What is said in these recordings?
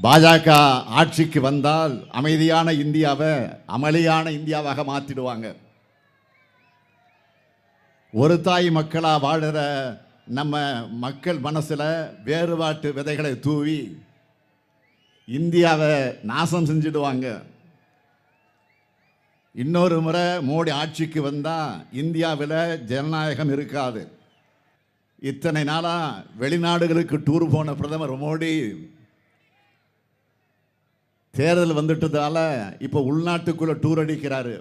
பாஜக ஆட்சிக்கு வந்தால் அமைதியான இந்தியாவை அமளியான இந்தியாவாக மாற்றிடுவாங்க. ஒரு தாய் மக்களா வாழுற நம்ம மக்கள் மனசுல வேறுபாட்டு விதைகளை தூவி இந்தியாவை நாசம் செஞ்சிடுவாங்க. இன்னொரு முறை மோடி ஆட்சிக்கு வந்தா இந்தியாவில் ஜனநாயகம் இருக்காது. இத்தனை நாளா வெளிநாடுகளுக்கு டூர் போன பிரதமர் மோடி தேர்தல் வந்துட்டதால இப்போ உள்நாட்டுக்குள்ள டூர் அடிக்கிறாரு.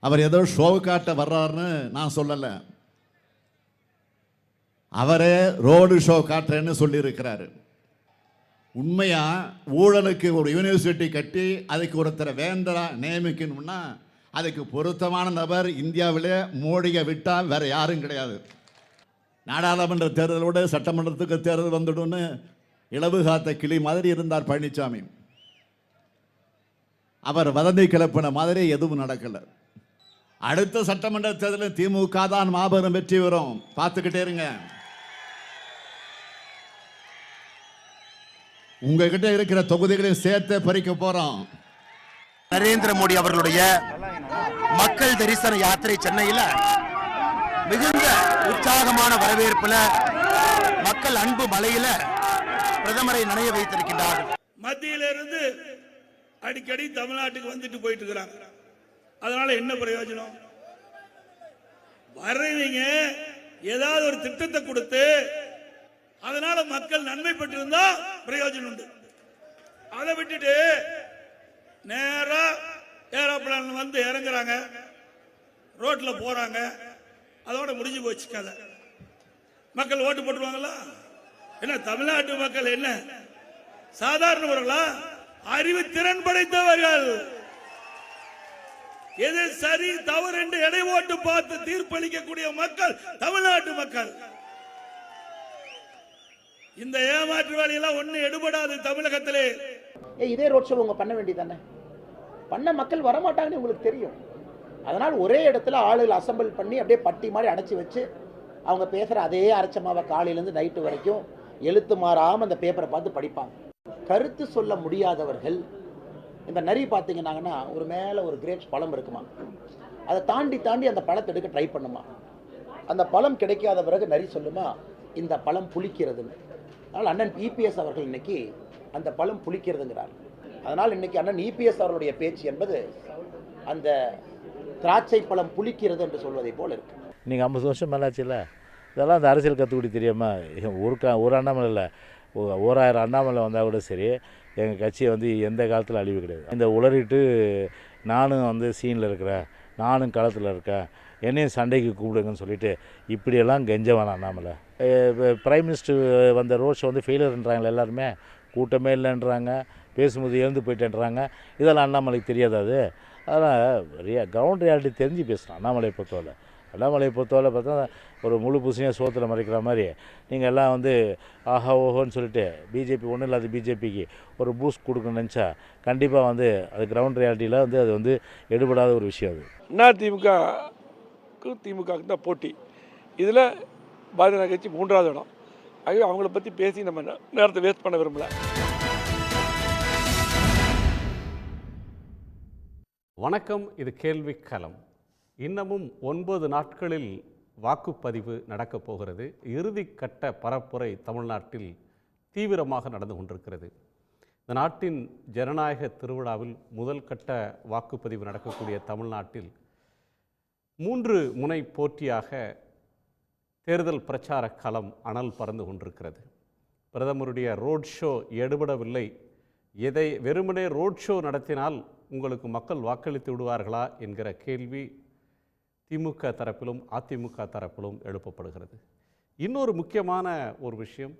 அவர் ஏதோ ஷோ காட்ட வர்றாருன்னு நான் சொல்லலை, அவரே ரோடு ஷோ காட்டுறேன்னு சொல்லியிருக்கிறாரு. உண்மையா ஊழலுக்கு ஒரு யூனிவர்சிட்டி கட்டி அதுக்கு ஒருத்தரை வேந்தரா நியமிக்கணும்னா அதுக்கு பொருத்தமான நபர் இந்தியாவிலே மோடியை விட்டால் வேற யாரும் கிடையாது. நாடாளுமன்ற தேர்தலோடு சட்டமன்றத்துக்கு தேர்தல் வந்துடும்னு இளவு காத்த கிளி மாதிரி இருந்தார் பழனிசாமி. அவர் வதந்தி கிளப்பின மாதிரி எதுவும் நடக்கல. அடுத்த சட்டமன்ற தேர்தலில் திமுக தான் மாபெரும் வெற்றி வரும், பார்த்துக்கிட்டே இருங்க. உங்ககிட்ட இருக்கிற தொகுதிகளையும் சேர்த்து பறிக்க போறோம். நரேந்திர மோடி அவர்களுடைய மக்கள் தரிசன யாத்திரை சென்னையில் மிகுந்த உற்சாகமான வரவேற்புல மக்கள் அன்பு மலையில பிரதமரை நனைய வைத்திருக்கின்றார்கள். மத்தியிலிருந்து அடிக்கடி தமிழ்நாட்டுக்கு வந்துட்டு போயிட்டு இருக்கிறாங்க. அதனால என்ன பிரயோஜனம்? வர்றவங்க ஏதாவது ஒரு திட்டத்தை கொடுத்து அதனால மக்கள் நன்மை பெற்றிருந்தா பிரயோஜனம் உண்டு. அதை விட்டுட்டு நேரா ஏரோப்ளேன் வந்து இறங்குறாங்க, ரோட்ல போறாங்க, அதோட முடிஞ்சு போச்சு கதை. மக்கள் ஓட்டு போட்டுருவாங்களா? என்ன தமிழ்நாட்டு மக்கள் என்ன சாதாரணவர்களா? அறிவு திறன் படைத்தவர்கள். எது சரி தவறு என்று எடை ஓட்டு பார்த்து தீர்ப்பளிக்கக்கூடிய மக்கள் தமிழ்நாட்டு மக்கள். இந்த ஏமாற்று வேலையெல்லாம் ஒண்ணு எடுபடாது தமிழகத்திலே. இதே ரோட் ஷோ உங்க பண்ண வேண்டியதானே? பண்ண மக்கள் வரமாட்டாங்கன்னு உங்களுக்கு தெரியும். அதனால் ஒரே இடத்துல ஆளுகள் அசம்பிள் பண்ணி அப்படியே பட்டி மாதிரி அடைச்சி வச்சு அவங்க பேசுற அதே அரைச்சமாவை காலையிலேருந்து நைட்டு வரைக்கும் எழுத்து மாறாமல் அந்த பேப்பரை பார்த்து படிப்பாங்க. கருத்து சொல்ல முடியாதவர்கள் இந்த நரி பார்த்தீங்கன்னாங்கன்னா ஒரு மேலே ஒரு கிரேப்ஸ் பழம் இருக்குமா, அதை தாண்டி தாண்டி அந்த பழத்தை எடுக்க ட்ரை பண்ணுமா. அந்த பழம் கிடைக்காத பிறகு நரி சொல்லுமா இந்த பழம் புளிக்கிறதுன்னு. அதனால் அண்ணன் இபிஎஸ் அவர்கள் இன்னைக்கு அந்த பழம் புளிக்கிறதுங்கிறார். அதனால் இன்னைக்கு அண்ணன் இபிஎஸ் அவர்களுடைய பேச்சு என்பது அந்த திராட்சை பழம் புளிக்கிறது என்று சொல்வதை போல இருக்கு. நீங்கள் 50 வருஷம் மேலாச்சுல்ல, இதெல்லாம் அந்த அரசியல் கற்றுக்கூடி தெரியாமல் ஒரு அண்ணாமலை இல்லை, 1000 அண்ணாமலை வந்தால் கூட சரி எங்கள் கட்சியை வந்து எந்த காலத்தில் அழிவு கிடையாது. இந்த உளறிட்டு நானும் வந்து சீனில் இருக்கிறேன், நானும் களத்தில் இருக்கேன், என்னையும் சண்டைக்கு கூப்பிடுங்கன்னு சொல்லிட்டு இப்படியெல்லாம் கெஞ்ச வேணாம் அண்ணாமலை. பிரைம் மினிஸ்டர் வந்த ரோட் ஷோ வந்து ஃபெயிலியர்ன்றாங்களே எல்லாருமே, கூட்டமே இல்லைன்றாங்க, பேசும்போது எழுந்து போயிட்டேன்றாங்க. இதெல்லாம் அண்ணாமலைக்கு தெரியாது. அதனால் கிரவுண்ட் ரியாலிட்டி தெரிஞ்சு பேசுகிறான் அண்ணாமலையை பொறுத்தவரை. அண்ணாமலையை பொறுத்தவரை பார்த்தா ஒரு முழு பூசணியாக சோத்தில் மறைக்கிற மாதிரி நீங்கள் எல்லாம் வந்து ஆஹா ஓஹோன்னு சொல்லிட்டு பிஜேபி ஒன்றும் இல்லாத பிஜேபிக்கு ஒரு பூஸ்ட் கொடுக்கணும்னு நினச்சா கண்டிப்பாக வந்து அது கிரவுண்ட் ரியாலிட்டியில் வந்து அது வந்து எடுபடாத ஒரு விஷயம். அது திமுகவுக்கு தான் போட்டி. இதில் பாரதிய கட்சி 3வது இடம். ஆகவே அவங்கள பற்றி பேசி நம்ம நேரத்தை வேஸ்ட் பண்ண விரும்பல. வணக்கம், இது கேள்விக்களம். இன்னமும் 9 நாட்களில் வாக்குப்பதிவு நடக்கப் போகிறது. இறுதிக்கட்ட பரப்புரை தமிழ்நாட்டில் தீவிரமாக நடந்து கொண்டிருக்கிறது. இந்த நாட்டின் ஜனநாயக திருவிழாவில் முதல் கட்ட வாக்குப்பதிவு நடக்கக்கூடிய தமிழ்நாட்டில் 3 முனை போட்டியாக தேர்தல் பிரச்சார களம் அனல் பறந்து கொண்டிருக்கிறது. பிரதமருடைய ரோட் ஷோ எடுபடவில்லை. எதை வெறுமனே ரோட் ஷோ நடத்தினால் உங்களுக்கு மக்கள் வாக்களித்து விடுவார்களா என்கிற கேள்வி திமுக தரப்பிலும் அதிமுக தரப்பிலும் எழுப்பப்படுகிறது. இன்னொரு முக்கியமான ஒரு விஷயம்,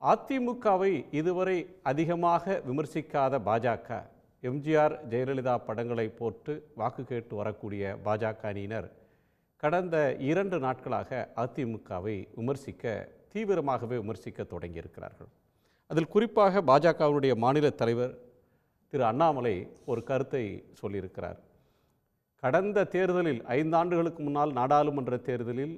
அதிமுகவை இதுவரை அதிகமாக விமர்சிக்காத பாஜக, எம்ஜிஆர் ஜெயலலிதா படங்களை போட்டு வாக்கு கேட்டு வரக்கூடிய பாஜக அணியினர் கடந்த 2 நாட்களாக அதிமுகவை தீவிரமாகவே விமர்சிக்க தொடங்கியிருக்கிறார்கள். அதில் குறிப்பாக பாஜகவினுடைய மாநில தலைவர் திரு அண்ணாமலை ஒரு கருத்தை சொல்லியிருக்கிறார். கடந்த தேர்தலில் 5 ஆண்டுகளுக்கு முன்னால் நாடாளுமன்ற தேர்தலில்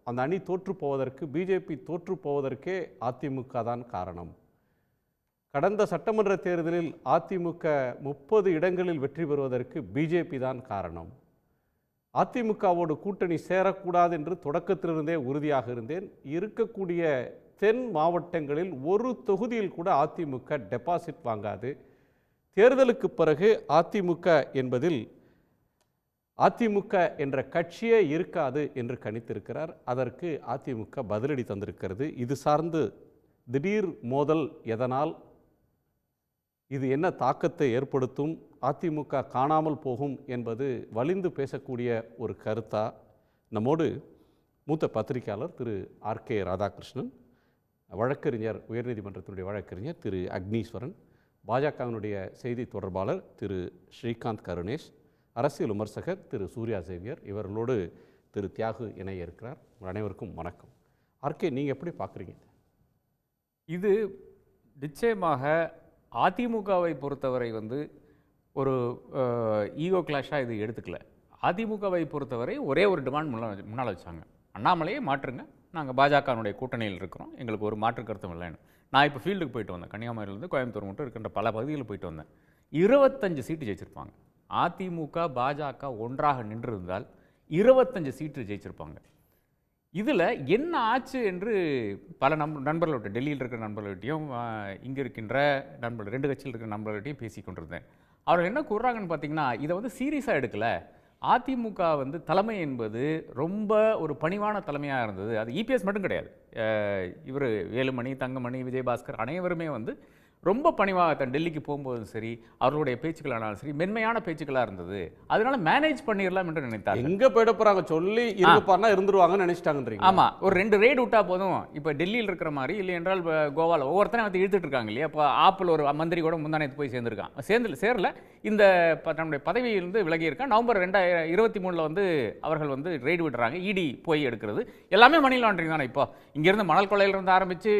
அந்த அணி தோற்று போவதற்கு, பிஜேபி தோற்று போவதற்கே அதிமுக தான் காரணம். கடந்த சட்டமன்ற தேர்தலில் அதிமுக 30 இடங்களில் வெற்றி பெறுவதற்கு பிஜேபி தான் காரணம். அதிமுகவோடு கூட்டணி சேரக்கூடாது என்று தொடக்கத்திலிருந்தே உறுதியாக இருந்தேன். இருக்கக்கூடிய தென் மாவட்டங்களில் ஒரு தொகுதியில் கூட அதிமுக டெபாசிட் வாங்காது. தேர்தலுக்கு பிறகு அதிமுக என்பதில் அதிமுக என்ற கட்சியே இருக்காது என்று கணித்திருக்கிறார். அதற்கு அதிமுக பதிலடி தந்திருக்கிறது. இது சார்ந்து திடீர் மோதல் எதனால், இது என்ன தாக்கத்தை ஏற்படுத்தும், அதிமுக காணாமல் போகும் என்பது வலிந்து பேசக்கூடிய ஒரு கருத்தா? நம்மோடு மூத்த பத்திரிகையாளர் திரு ஆர்.கே. ராதாகிருஷ்ணன், வழக்கறிஞர், உயர்நீதிமன்றத்தினுடைய வழக்கறிஞர் திரு அக்னீஸ்வரன், பாஜகவினுடைய செய்தி தொடர்பாளர் திரு ஸ்ரீகாந்த் கருணேஷ், அரசியல் விமர்சகர் திரு சூர்யா சேவியர், இவர்களோடு திரு தியாகு இணைய இருக்கிறார். அனைவருக்கும் வணக்கம். ஆர்கே, நீங்கள் எப்படி பார்க்குறீங்க? இது நிச்சயமாக அதிமுகவை பொறுத்தவரை ஒரு ஈகோ கிளாஷாக இது எடுத்துக்கல. அதிமுகவை பொறுத்தவரை ஒரே ஒரு டிமாண்ட் முன்னால் வச்சாங்க, அண்ணாமலையே மாற்றுங்க, நாங்கள் பாஜகனுடைய கூட்டணியில் இருக்கிறோம், எங்களுக்கு ஒரு மாற்று கருத்தும் இல்லைன்னு. நான் இப்போ ஃபீல்டுக்கு போயிட்டு வந்தேன், கன்னியாகுமரியிலேருந்து கோயம்புத்தூர் மட்டும் இருக்கின்ற பல பகுதிகளில் போயிட்டு வந்தேன். 25 சீட்டு ஜெயிச்சிருப்பாங்க. அதிமுக பாஜக ஒன்றாக நின்றிருந்தால் 25 சீட்டு ஜெயிச்சிருப்பாங்க. இதில் என்ன ஆச்சு என்று பல நண்பர்கள்ட்ட, டெல்லியில் இருக்கிற நண்பர்கள்ட்டையும் இங்கே இருக்கின்ற நண்பர்கள், 2 கட்சியில் இருக்கிற நண்பர்கள்ட்டையும் பேசி கொண்டிருந்தேன். அவர்கள் என்ன கூறுறாங்கன்னு பார்த்தீங்கன்னா, இதை சீரியஸாக எடுக்கலை. அதிமுக தலைமை என்பது ரொம்ப ஒரு பணிவான தலைமையாக இருந்தது. அது இபிஎஸ் மட்டும் கிடையாது, இவர் வேலுமணி, தங்கமணி, விஜயபாஸ்கர் அனைவருமே ரொம்ப பணிவாக டெல்லிக்கு போகும்போதும் சரி, அவர்களுடைய பேச்சுக்களானாலும் சரி மென்மையான பேச்சுக்களாக இருந்தது. அதனால மேனேஜ் பண்ணிடலாம் என்று நினைத்தாங்க. எங்கே போயிட போகிறாங்க சொல்லி இருப்பாருன்னா இருந்துருவாங்கன்னு நினைச்சிட்டாங்கன்றீங்க. ஆமாம், ஒரு 2 ரெய்டு விட்டா போதும். இப்போ டெல்லியில் இருக்கிற மாதிரி இல்லை என்றால் கோவாவில் ஒவ்வொருத்தரையும் இழுத்துட்டு இருக்காங்க இல்லையா. இப்போ ஆப்பிள் ஒரு மந்திரி கூட முந்தானத்து போய் சேர்ந்துருக்கான், சேரல, இந்த தன்னுடைய பதவியிலிருந்து விலகி இருக்கான். நவம்பர் 2023 அவர்கள் ரெய்டு விடுறாங்க, இடி போய் எடுக்கிறது. எல்லாமே மணி லாண்டரிங் தானே. இப்போ இங்கேருந்து மணல் கொள்ளையிலிருந்து ஆரம்பித்து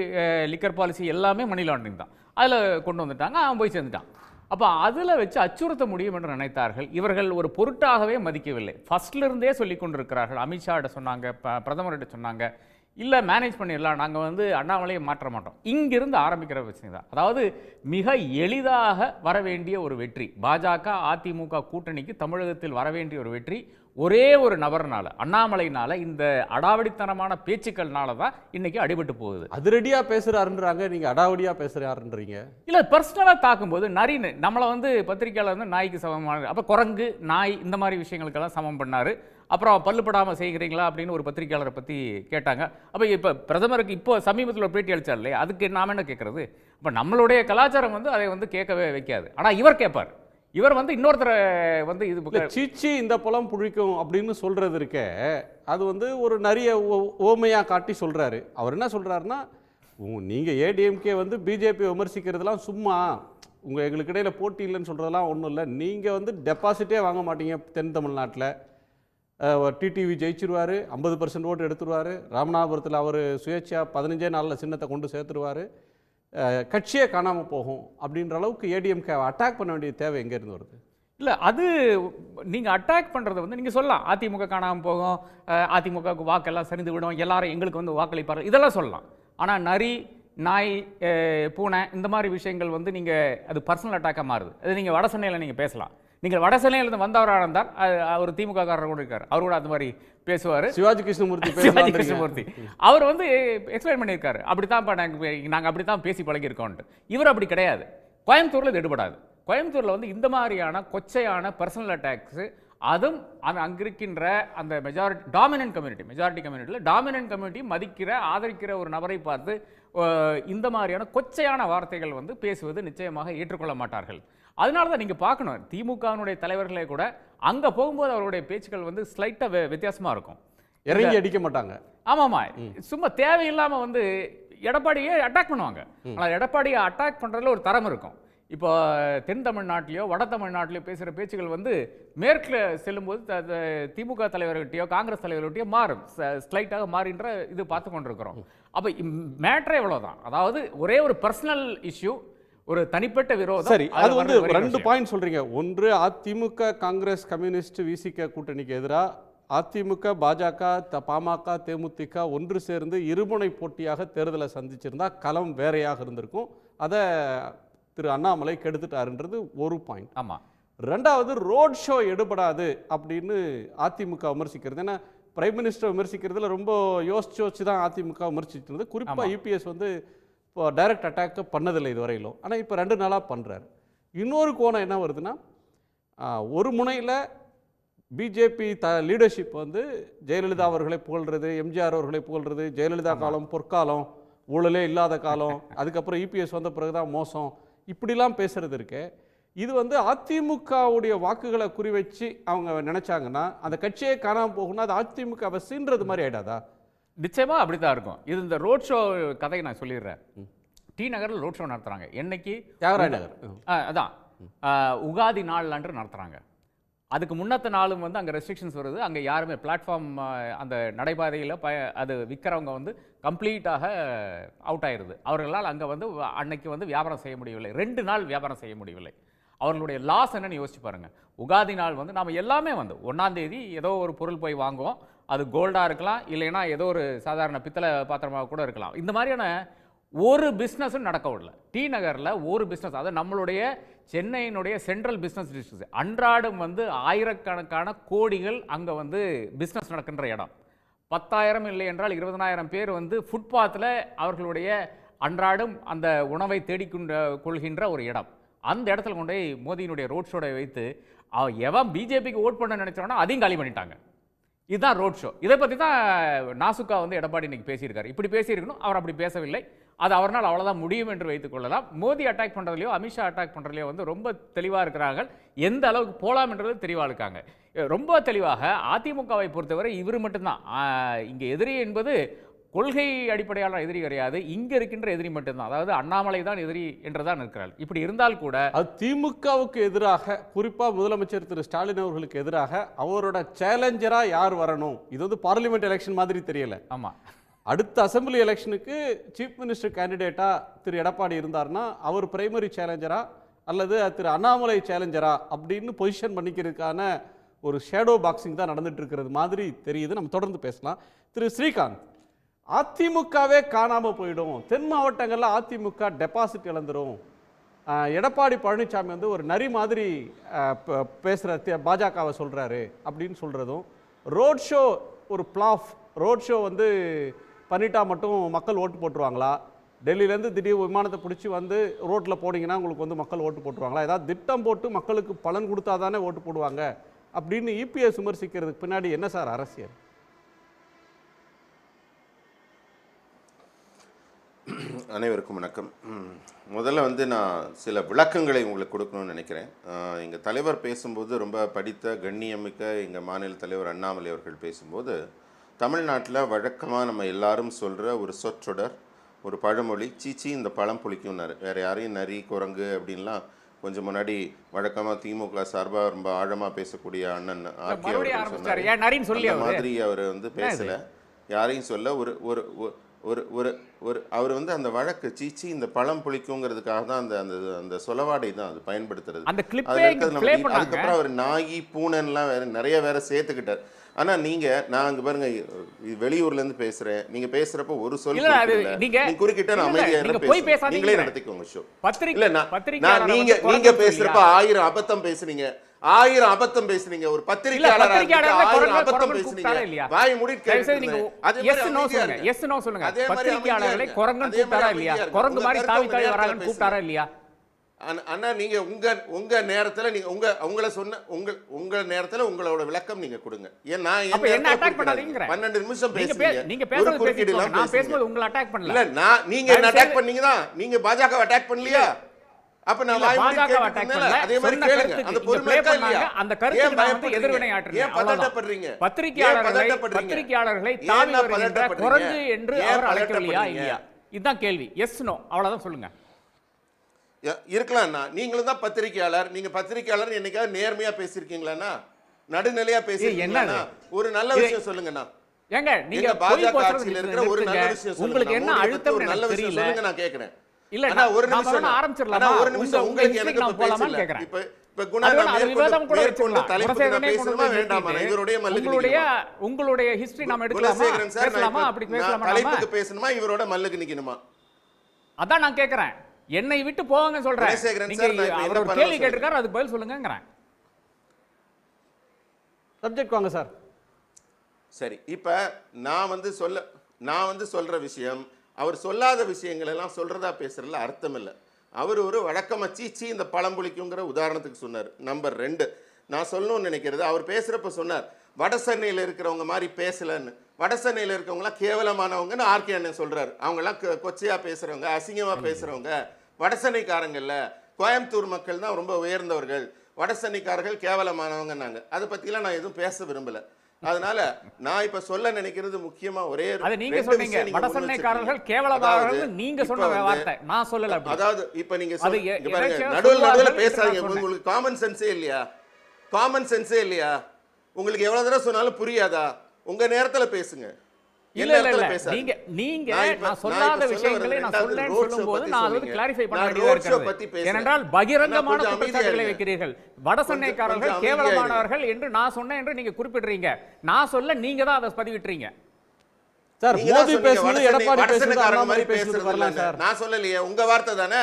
லிக்கர் பாலிசி எல்லாமே மணி லாண்டரிங் தான். அதில் கொண்டு வந்துட்டாங்க, அவன் போய் சேர்ந்துட்டான். அப்போ அதில் வச்சு அச்சுறுத்த முடியும் என்று நினைத்தார்கள். இவர்கள் ஒரு பொருட்டாகவே மதிக்கவில்லை. ஃபர்ஸ்ட்லேருந்தே சொல்லி கொண்டிருக்கிறார்கள். அமித்ஷாட்ட சொன்னாங்க, பிரதமர்கிட்ட சொன்னாங்க, இல்லை மேனேஜ் பண்ணிடலாம், நாங்கள் அண்ணாமலையை மாற்ற மாட்டோம். இங்கிருந்து ஆரம்பிக்கிற பிரச்சனை தான். அதாவது மிக எளிதாக வர வேண்டிய ஒரு வெற்றி, பாஜக அதிமுக கூட்டணிக்கு தமிழகத்தில் வர வேண்டிய ஒரு வெற்றி ஒரே ஒரு நபர்னால, அண்ணாமலைனால, இந்த அடாவடித்தனமான பேச்சுக்கள்னால தான் இன்னைக்கு அடிபட்டு போகுது. அதிரடியா பேசுறாருன்றாங்க, நீங்க அடாவடியா பேசுறாருன்றீங்க. இல்ல, பர்சனலா தாக்கும்போது நரின்னு நம்மளை பத்திரிகையாளர் நாய்க்கு சமமான, அப்ப குரங்கு, நாய் இந்த மாதிரி விஷயங்களுக்கெல்லாம் சமம் பண்ணாரு. அப்புறம் பல்லுப்படாம செய்கிறீங்களா அப்படின்னு ஒரு பத்திரிகையாளரை பத்தி கேட்டாங்க. அப்ப இப்ப பிரதமருக்கு இப்போ சமீபத்தில் ஒரு பேட்டி அளிச்சார் இல்லையா, அதுக்கு நாம என்ன கேட்கறது? அப்ப நம்மளுடைய கலாச்சாரம் அதை கேட்கவே வைக்காது. ஆனா இவர் கேட்பார். இவர் இன்னொருத்தரை இது சீச்சி இந்த பழம் புழிக்கும் அப்படின்னு சொல்றது இருக்க, அது ஒரு நிறைய ஓமையா காட்டி சொல்றாரு. அவர் என்ன சொல்றாருன்னா, நீங்க ஏடிஎம்கே பிஜேபி விமர்சிக்கிறதுலாம் சும்மா, எங்களுக்கு இடையில போட்டி இல்லைன்னு சொல்றதெல்லாம் ஒன்றும் இல்லை. நீங்க டெபாசிட்டே வாங்க மாட்டீங்க தென் தமிழ்நாட்டில். டிடிவி ஜெயிச்சிருவாரு, 50% ஓட்டு எடுத்துருவாரு. ராமநாதபுரத்தில் அவர் சுயேட்சா 15 நாளில் சின்னத்தை கொண்டு சேர்த்துருவாரு. கட்சியே காணாமல் போகும் அப்படின்ற அளவுக்கு ஏடிஎம்கே அட்டாக் பண்ண வேண்டிய தேவை எங்கேருந்து வருது? இல்லை, அது நீங்கள் அட்டாக் பண்ணுறது நீங்கள் சொல்லலாம், அதிமுக காணாமல் போகும், அதிமுகவுக்கு வாக்கெல்லாம் சரிந்து விடும், எல்லாரும் எங்களுக்கு வாக்களிப்பார், இதெல்லாம் சொல்லலாம். ஆனால் நரி, நாய், பூனை இந்த மாதிரி விஷயங்கள் நீங்கள் அது பர்சனல் அட்டாக்காக மாறுது. அது நீங்கள் வட சென்னையில் நீங்கள் பேசலாம். நீங்கள் வட சென்னையிலிருந்து வந்தவராக இருந்தால் அவர் திமுக காரர் கூட இருக்கார், அவர் கூட அது மாதிரி பேசுவார். சிவாஜி கிருஷ்ணமூர்த்தி அவர் எக்ஸ்பிளைன் பண்ணியிருக்காரு, அப்படித்தான் நாங்கள் அப்படித்தான் பேசி பழகியிருக்கோன்ட்டு. இவர் அப்படி கிடையாது. கோயம்புத்தூரில் இது எடுபடாது. கோயம்புத்தூரில் இந்த மாதிரியான கொச்சையான பர்சனல் அட்டாக்ஸு, அதுவும் அங்கே இருக்கின்ற அந்த மெஜாரிட்டி கம்யூனிட்டியில் டாமினன்ட் கம்யூனிட்டி மதிக்கிற, ஆதரிக்கிற ஒரு நபரை பார்த்து இந்த மாதிரியான கொச்சையான வார்த்தைகள் பேசுவது நிச்சயமாக ஏற்றுக்கொள்ள மாட்டார்கள். அதனால தான் நீங்கள் பார்க்கணும், திமுகவினுடைய தலைவர்களே கூட அங்கே போகும்போது அவருடைய பேச்சுக்கள் ஸ்லைட்டாக வித்தியாசமாக இருக்கும், இறங்கி அடிக்க மாட்டாங்க. ஆமாம்மா, சும்மா தேவையில்லாமல் எடப்பாடியே அட்டாக் பண்ணுவாங்க. ஆனால் எடப்பாடியை அட்டாக் பண்ணுறதுல ஒரு தரம் இருக்கும். இப்போ தென் தமிழ்நாட்டிலையோ வட தமிழ்நாட்டிலையோ பேசுகிற பேச்சுகள் மேற்கில் செல்லும்போது திமுக தலைவர்கிட்டையோ காங்கிரஸ் தலைவர்கிட்டையோ மாறும், ஸ்லைட்டாக மாறின்ற இது பார்த்து கொண்டிருக்கிறோம். அப்போ மேட்ரே இவ்வளோதான். அதாவது ஒரே ஒரு பர்சனல் இஷ்யூ, ஒரு தனிப்பட்ட விரோதம். சரி, அது 2 பாயிண்ட் சொல்றீங்க. ஒன்று, அதிமுக காங்கிரஸ் கம்யூனிஸ்ட் விசிக கூட்டணிக்கு எதிராக அதிமுக, பாஜக, பாமக, தேமுதிக ஒன்று சேர்ந்து இருமுனை போட்டியாக தேர்தலை சந்திச்சிருந்தா களம் வேறையாக இருந்திருக்கும். அதை திரு அண்ணாமலை கெடுத்துட்டாருன்றது ஒரு பாயிண்ட். ஆமாம். ரெண்டாவது, ரோட் ஷோ எடுபடாது அப்படின்னு அதிமுக விமர்சிக்கிறது. ஏன்னா பிரைம் மினிஸ்டர் விமர்சிக்கிறதுல ரொம்ப யோசிச்சு தான் அதிமுக விமர்சிச்சிருந்தது. குறிப்பாக யூபிஎஸ் வந்து இப்போ டைரக்ட் அட்டாக் பண்ணதில்லை இது வரையிலும். ஆனால் இப்போ 2 நாளாக பண்ணுறாரு. இன்னொரு கோணம் என்ன வருதுன்னா, ஒரு முனையில் பிஜேபி லீடர்ஷிப் வந்து ஜெயலலிதா அவர்களை புகழ்கிறது, எம்ஜிஆர் அவர்களை புகழ்கிறது, ஜெயலலிதா காலம் பொற்காலம், ஊழலே இல்லாத காலம், அதுக்கப்புறம் இபிஎஸ் வந்த பிறகுதான் மோசம், இப்படிலாம் பேசுறது இருக்கு. இது வந்து அதிமுகவுடைய வாக்குகளை குறி வச்சு அவங்க நினைச்சாங்கன்னா அந்த கட்சியே காணாமல் போகணும்னா அது அதிமுக சீன்றது மாதிரி ஆயிடாதா? நிச்சயமா அப்படித்தான் இருக்கும். இது இந்த ரோட் ஷோ கதையை நான் சொல்லிடுறேன். டி நகரில் ரோட் ஷோ நடத்துறாங்க. என்னைக்கு? தியாகராய நகர். அதான் உகாதி நாள் அன்று நடத்துறாங்க. அதுக்கு முன்னத்த நாளும் வந்து அங்கே ரெஸ்ட்ரிக்ஷன்ஸ் வருது. அங்கே யாருமே பிளாட்ஃபார்ம் அந்த நடைபாதையில் அது விற்கிறவங்க வந்து கம்ப்ளீட்டாக அவுட் ஆயிடுது. அவர்களால் அங்கே வந்து அன்னைக்கு வந்து வியாபாரம் செய்ய முடியவில்லை. 2 நாள் வியாபாரம் செய்ய முடியவில்லை. அவர்களுடைய லாஸ் என்னன்னு யோசிச்சு பாருங்க. உகாதி நாள் வந்து நாம் எல்லாமே வந்து 1ஆம் தேதி ஏதோ ஒரு பொருள் போய் வாங்குவோம். அது கோல்டாக இருக்கலாம், இல்லைன்னா ஏதோ ஒரு சாதாரண பித்தளை பாத்திரமாக கூட இருக்கலாம். இந்த மாதிரியான ஒரு பிஸ்னஸும் நடக்க விடல. டி நகரில் ஒரு பிஸ்னஸ், அதாவது நம்மளுடைய சென்னையினுடைய சென்ட்ரல் பிஸ்னஸ் டிஸ்ட்ரிக்ட், அன்றாடம் வந்து ஆயிரக்கணக்கான கோடிகள் அங்கே வந்து பிஸ்னஸ் நடக்கின்ற இடம். 10,000 இல்லை என்றால் 20,000 பேர் வந்து ஃபுட்பாத்தில் அவர்களுடைய அன்றாடம் அந்த உணவை கொள்கின்ற ஒரு இடம். அந்த இடத்துல கொண்டு போய் மோடியினுடைய ரோட் ஷோவை வைத்து எவன் பிஜேபிக்கு ஓட் பண்ண நினைச்சானோ அதையும் காலி பண்ணிட்டாங்க. இதுதான் ரோட் ஷோ. இதை பற்றி தான் நாசுக்கா வந்து எடப்பாடி இன்னைக்கு பேசியிருக்காரு. இப்படி பேசியிருக்கணும், அவர் அப்படி பேசவில்லை. அது அவரால் அவ்வளோதான் முடியும் என்று வைத்துக் கொள்ளலாம். மோடி அட்டாக் பண்ணுறதுலையோ அமித்ஷா அட்டாக் பண்ணுறதுலையோ வந்து ரொம்ப தெளிவாக இருக்கிறார்கள். எந்த அளவுக்கு போகலாம் என்றது தெளிவாக இருக்காங்க. ரொம்ப தெளிவாக அதிமுகவை பொறுத்தவரை இவர் மட்டும்தான் இங்கே எதிரி என்பது கொள்கை அடிப்படையான எதிரி கிடையாது. இங்க இருக்கின்ற எதிரி மட்டும்தான், அதாவது அண்ணாமலை தான் எதிரி என்றுதான் இருக்கிறார். இப்படி இருந்தால் கூட அது திமுகவுக்கு எதிராக, குறிப்பா முதலமைச்சர் திரு ஸ்டாலின் அவர்களுக்கு எதிராக அவரோட சேலஞ்சரா யார் வரணும், இது வந்து பார்லிமெண்ட் எலெக்ஷன் மாதிரி தெரியல. ஆமா, அடுத்த அசம்பிளி எலெக்ஷனுக்கு சீஃப் மினிஸ்டர் கேண்டிடேட்டா திரு எடப்பாடி இருந்தார்னா அவர் பிரைமரி சேலஞ்சரா அல்லது திரு அண்ணாமலை சேலஞ்சரா அப்படின்னு பொசிஷன் பண்ணிக்கிறதுக்கான ஒரு ஷேடோ பாக்ஸிங் தான் நடந்துட்டு இருக்கிறது மாதிரி தெரியுது. நம்ம தொடர்ந்து பேசலாம். திரு ஸ்ரீகாந்த், அதிமுகவே காணாமல் போயிடும், தென் மாவட்டங்களில் அதிமுக டெபாசிட் இழந்துரும், எடப்பாடி பழனிசாமி வந்து ஒரு நரி மாதிரி பேசுகிற பாஜகவை சொல்கிறாரு அப்படின்னு சொல்கிறதும், ரோட் ஷோ ஒரு பிளாஃப், ரோட் ஷோ வந்து பண்ணிட்டா மட்டும் மக்கள் ஓட்டு போட்டுருவாங்களா, டெல்லியிலேருந்து திடீர் விமானத்தை பிடிச்சி வந்து ரோட்டில் போனீங்கன்னா உங்களுக்கு வந்து மக்கள் ஓட்டு போட்டுருவாங்களா, ஏதாவது திட்டம் போட்டு மக்களுக்கு பலன் கொடுத்தா தானே ஓட்டு போடுவாங்க அப்படின்னு இபிஎஸ் விமர்சிக்கிறதுக்கு பின்னாடி என்ன சார் அரசியல்? அனைவருக்கும் வணக்கம். முதல்ல வந்து நான் சில விளக்கங்களை உங்களுக்கு கொடுக்கணும்னு நினைக்கிறேன். எங்கள் தலைவர் பேசும்போது, ரொம்ப படித்த கண்ணியமிக்க எங்கள் மாநில தலைவர் அண்ணாமலை அவர்கள் பேசும்போது, தமிழ்நாட்டில் வழக்கமாக நம்ம எல்லாரும் சொல்கிற ஒரு சொற்றொடர், ஒரு பழமொழி, சீச்சி இந்த பழம் புளிக்கும்னாரு. வேறு யாரையும் நரி, குரங்கு அப்படின்லாம் கொஞ்சம் முன்னாடி வழக்கமாக திமுக சார்பாக ரொம்ப ஆழமாக பேசக்கூடிய அண்ணன் ஆர்கே அவர்கள் சொன்னார். அந்த மாதிரி அவர் வந்து பேசலை, யாரையும் சொல்ல ஒரு ஒரு ஒரு ஒரு ஒரு அவர் வந்து அந்த வழக்கு சீச்சி இந்த பழம் புளிக்குங்கிறதுக்காக தான் அந்த அந்த அந்த சொலவாடை தான் அது பயன்படுத்துறது. அதுக்கப்புறம் அவர் நாயி பூனைலாம் வேற நிறைய வேற சேர்த்துக்கிட்டார். ஆனா நான் அங்க பாருங்க, வெளியூர்ல இருந்து பேசுறேன், நீங்க பேசுறப்ப ஒரு சொல் குறுக்கிட்ட நான் அமைதியா பேசுறேன், நீங்களே நடத்திக்கோங்க ஷோ. இல்ல நீங்க பேசுறப்ப 1000 அபத்தம் பேசுறீங்க, 1000 அபத்தம் பேசுறீங்க, ஒரு பத்திரிகையாளர் 1000 அபத்தம் பேசுறீங்க, வாய் மூடிட்டு கேக்குறீங்க. அதே மாதிரி எஸ் நோ சொல்லுங்க. பத்திரிகையாளர்களை குரங்குன்னு கூப்பிட்டாரா இல்லையா? குரங்கு மாதிரி தாவி தாவி வராங்கன்னு கூப்பிட்டாரா இல்லையா? அண்ணா, நீங்க உங்க நேரத்துல நீங்க உங்களை சொன்ன உங்க நேரத்துல உங்களோட விளக்கம் நீங்க கொடுங்க. ஏன்னா என்ன அட்டாக் பண்ணாதீங்க. 12 நிமிஷம் பேசுறீங்க, நீங்க பேசுறது நான் பேசும்போது உங்களை அட்டாக் பண்ணல. இல்ல நீங்க என்ன அட்டாக் பண்ணீங்க தான், நீங்க பாஜக அட்டாக் பண்ணலையா? அப்ப நான் பாஜக அட்டாக் பண்ணல. அதே மாதிரி கேளுங்க, அந்த பொறுமை இல்லையா? அந்த கருத்துக்கு நான் வந்து எதிர்வினை ஆற்றுறேன். ஏன் பதட்டப்படுறீங்க? பத்திரிகையாளர்களை தாவி வருகின்ற குரங்கு என்று அவர் அழைக்கவில்லையா இல்லையா? இதுதான் கேள்வி. எஸ் நோ, அவ்வளவுதான் சொல்லுங்க. இருக்கலாம்ண்ணா, நீங்களும் தான் பத்திரிகையாளர். நீங்க பத்திரிகையாளர் என்னைக்காவது நேர்மையா பேசிருக்கீங்களாண்ணா? நடுநிலையா பேசிருக்கீங்களா? ஒரு நல்ல விஷயம் சொல்லுங்கண்ணா. ஏங்க, நீங்க பாஜக ஆட்சியில இருக்கிற ஒரு நல்ல விஷயம் உங்களுக்கு என்ன அழுத்தம் நல்ல விஷயம் சொல்லுங்க, நான் கேக்குறேன். இல்ல அண்ணா, ஒரு நாம நிமிஷம் வேணா அண்ணா. ஆரம்பிச்சிடலாமா? அண்ணா, ஒரு நிமிஷம். உங்க உங்களுக்கு history எனக்கு நான் இப்ப போலாமான்னு பேசல. கேக்குறேன். இப்ப குணா, அது நான் வேணா, அது விவாதம் கூட மேற்கொண்டு வச்சுக்கலாம். தலைப்புக்கு நான் குணசேகரனே பேசணுமா கொண்டு வந்து வேண்டாமா? நான் இவருடைய மல்லுக்கு உங்களுடைய நிக்கணுமா? உங்களுடைய ஹிஸ்டரி நாம எடுக்கலாமா? குணசேகரன் சார், நான் பேசலாமா? இப்ப அப்படி நான் பேசலாமா நாம? தலைப்புக்கு பேசணுமா இவரோட மல்லுக்கு நிக்கணுமா? அதான் நான் கேக்குறேன். என்னை விட்டு போவாங்க சொல்றேன். குணசேகரன் நீங்க சார், நான் இப்ப அவர் என்ன ஒரு பண்ணணும் கேள்வி கேட்டிருக்காரு, அதுக்கு பதில் சொல்லுங்கங்கறேன். சப்ஜெக்ட் வாங்க சார். சரி, இப்ப நான் வந்து சொல்ற விஷயம் அவர் சொல்லாத விஷயங்கள் எல்லாம் சொல்றதா பேசுறதுல அர்த்தம் இல்லை. அவர் ஒரு வழக்கமா சீச்சி இந்த பழம்புளிக்குங்கிற உதாரணத்துக்கு சொன்னார். நம்பர் 2, நான் சொல்லணும்னு நினைக்கிறது, அவர் பேசுறப்ப சொன்னார் வட சென்னையில் இருக்கிறவங்க மாதிரி பேசலன்னு. வட சென்னையில் இருக்கிறவங்களாம் கேவலமானவங்கன்னு ஆர்கே அண்ணன் சொல்றாரு. அவங்கெல்லாம் கொச்சையா பேசுறவங்க, அசிங்கமா பேசுறவங்க வட சென்னைக்காரங்கல்ல, கோயம்புத்தூர் மக்கள் தான் ரொம்ப உயர்ந்தவர்கள், வட சென்னைக்காரர்கள் கேவலமானவங்கன்னாங்க. அதை பத்திலாம் நான் எதுவும் பேச விரும்பல. அதனால நான் இப்ப சொல்ல நினைக்கிறது முக்கியமா ஒரே அது நீங்க சொன்னீங்க, வடசென்னைக்காரர்கள் கேவலமானவர்கள் நீங்க சொன்ன வார்த்தை, நான் சொல்லல அப்படி. அதாவது இப்ப நீங்க அது இங்க பாருங்க, எதேச்சையா நடுவுல நடுவுல சொல்வார்கள் பேசாதீங்க. என்று நான் உங்களுக்கு காமன் சென்ஸே இல்லையா? காமன் சென்ஸே இல்லையா? உங்களுக்கு எவ்வளவு தடவை சொன்னாலும் புரியாதா? உங்க நேரத்துல பேசுங்க. இல்ல இல்ல இல்ல, நீங்க நான் சொல்லாத விஷயங்களை நான் சொல்லேன்னு சொல்லும்போது நான் அதை கிளாரிஃபை பண்ண வேண்டியதா இருக்கிறது. ஏனென்றால் பகிரங்கமான குற்றச்சாட்டுகளை வைக்கிறீர்கள். வடசென்னைக்காரர்கள் கேவலமானவர்கள் என்று நான் சொன்னேன் என்று நீங்க குறிப்பிடுறீங்க. நான் சொல்ல நீங்க தான் அதை பதிவிட்டுறீங்க. சார், மோடி பேசுறது எடப்பாடி பேசுறது அண்ணாமலை பேசுறது வரலாம் சார். நான் சொல்லலையே, உங்க வார்த்தை தானே.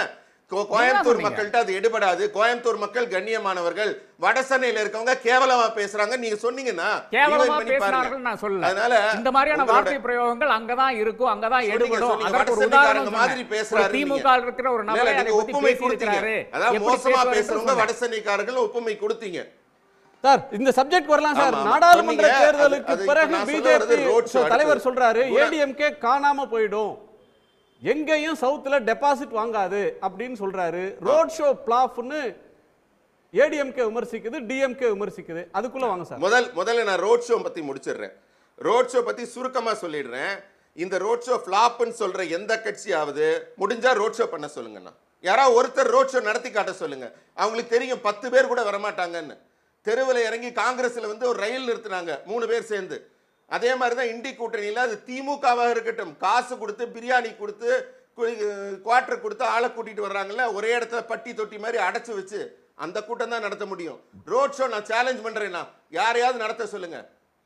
கோயம்புத்தூர் மக்கள்கிட்ட அது எடுபடாது, கோயம்புத்தூர் மக்கள் கண்ணியமானவர்கள், வடசென்னையில இருக்கவங்க கேவலமா பேசுறாங்க நீங்க சொன்னீங்கன்னா கேவலமா பேசுறார்கள் நான் சொல்லல. அதனால இந்த மாதிரியான வார்த்தை பிரயோகங்கள் அங்கதான் இருக்கும், அங்கதான் எடுபடும். அதற்கு ஒரு உதாரணம் மாதிரி பேசுறாரு. திமுக இருக்கிற ஒரு நபரை அதை பத்தி பேசியிருக்காரு. அதாவது மோசமா பேசுறவங்க வடசென்னைக்காரர்கள் ஒப்புமை கொடுத்தீங்க. சார், இந்த சப்ஜெக்ட் வரலாம் சார். நாடாளுமன்ற தேர்தலுக்கு பிறகு பிஜேபி தலைவர் சொல்றாரு ஏடிஎம்கே காணாம போயிடும், எங்கேயும் சவுத்துல டெபாசிட் வாங்காது அப்படின்னு சொல்றாரு. ரோட் ஷோ பிளாப்னு ஏடிஎம்கே விமர்சிக்குது, டிஎம்கே விமர்சிக்குது. அதுக்குள்ள வாங்க சார். முதல்ல நான் ரோட் ஷோ பத்தி முடிச்சிடுறேன். ரோட் ஷோ பத்தி சுருக்கமா சொல்லிடுறேன். இந்த ரோட் ஷோ ஃபிளாப்னு சொல்ற எந்த கட்சியாவது முடிஞ்சா ரோட் ஷோ பண்ண சொல்லுங்கண்ணா. யாராவது ஒருத்தர் ரோட் ஷோ நடத்தி காட்ட சொல்லுங்க. அவங்களுக்கு தெரியும் 10 பேர் கூட வரமாட்டாங்கன்னு. தெருவில் இறங்கி காங்கிரஸ்ல வந்து ஒரு ரயில் நிறுத்தினாங்க 3 பேர் சேர்ந்து. அதே மாதிரி தான் இண்டி கூட்டணியில் அது திமுகவாக இருக்கட்டும், காசு கொடுத்து பிரியாணி கொடுத்து குவார்டர் கொடுத்து ஆளை கூட்டிட்டு வர்றாங்கல்ல, ஒரே இடத்துல பட்டி தொட்டி மாதிரி அடைச்சு வச்சு அந்த கூட்டம் தான் நடத்த முடியும். ரோட் ஷோ நான் சேலஞ்ச் பண்றேன்னா யாரையாவது நடத்த சொல்லுங்க.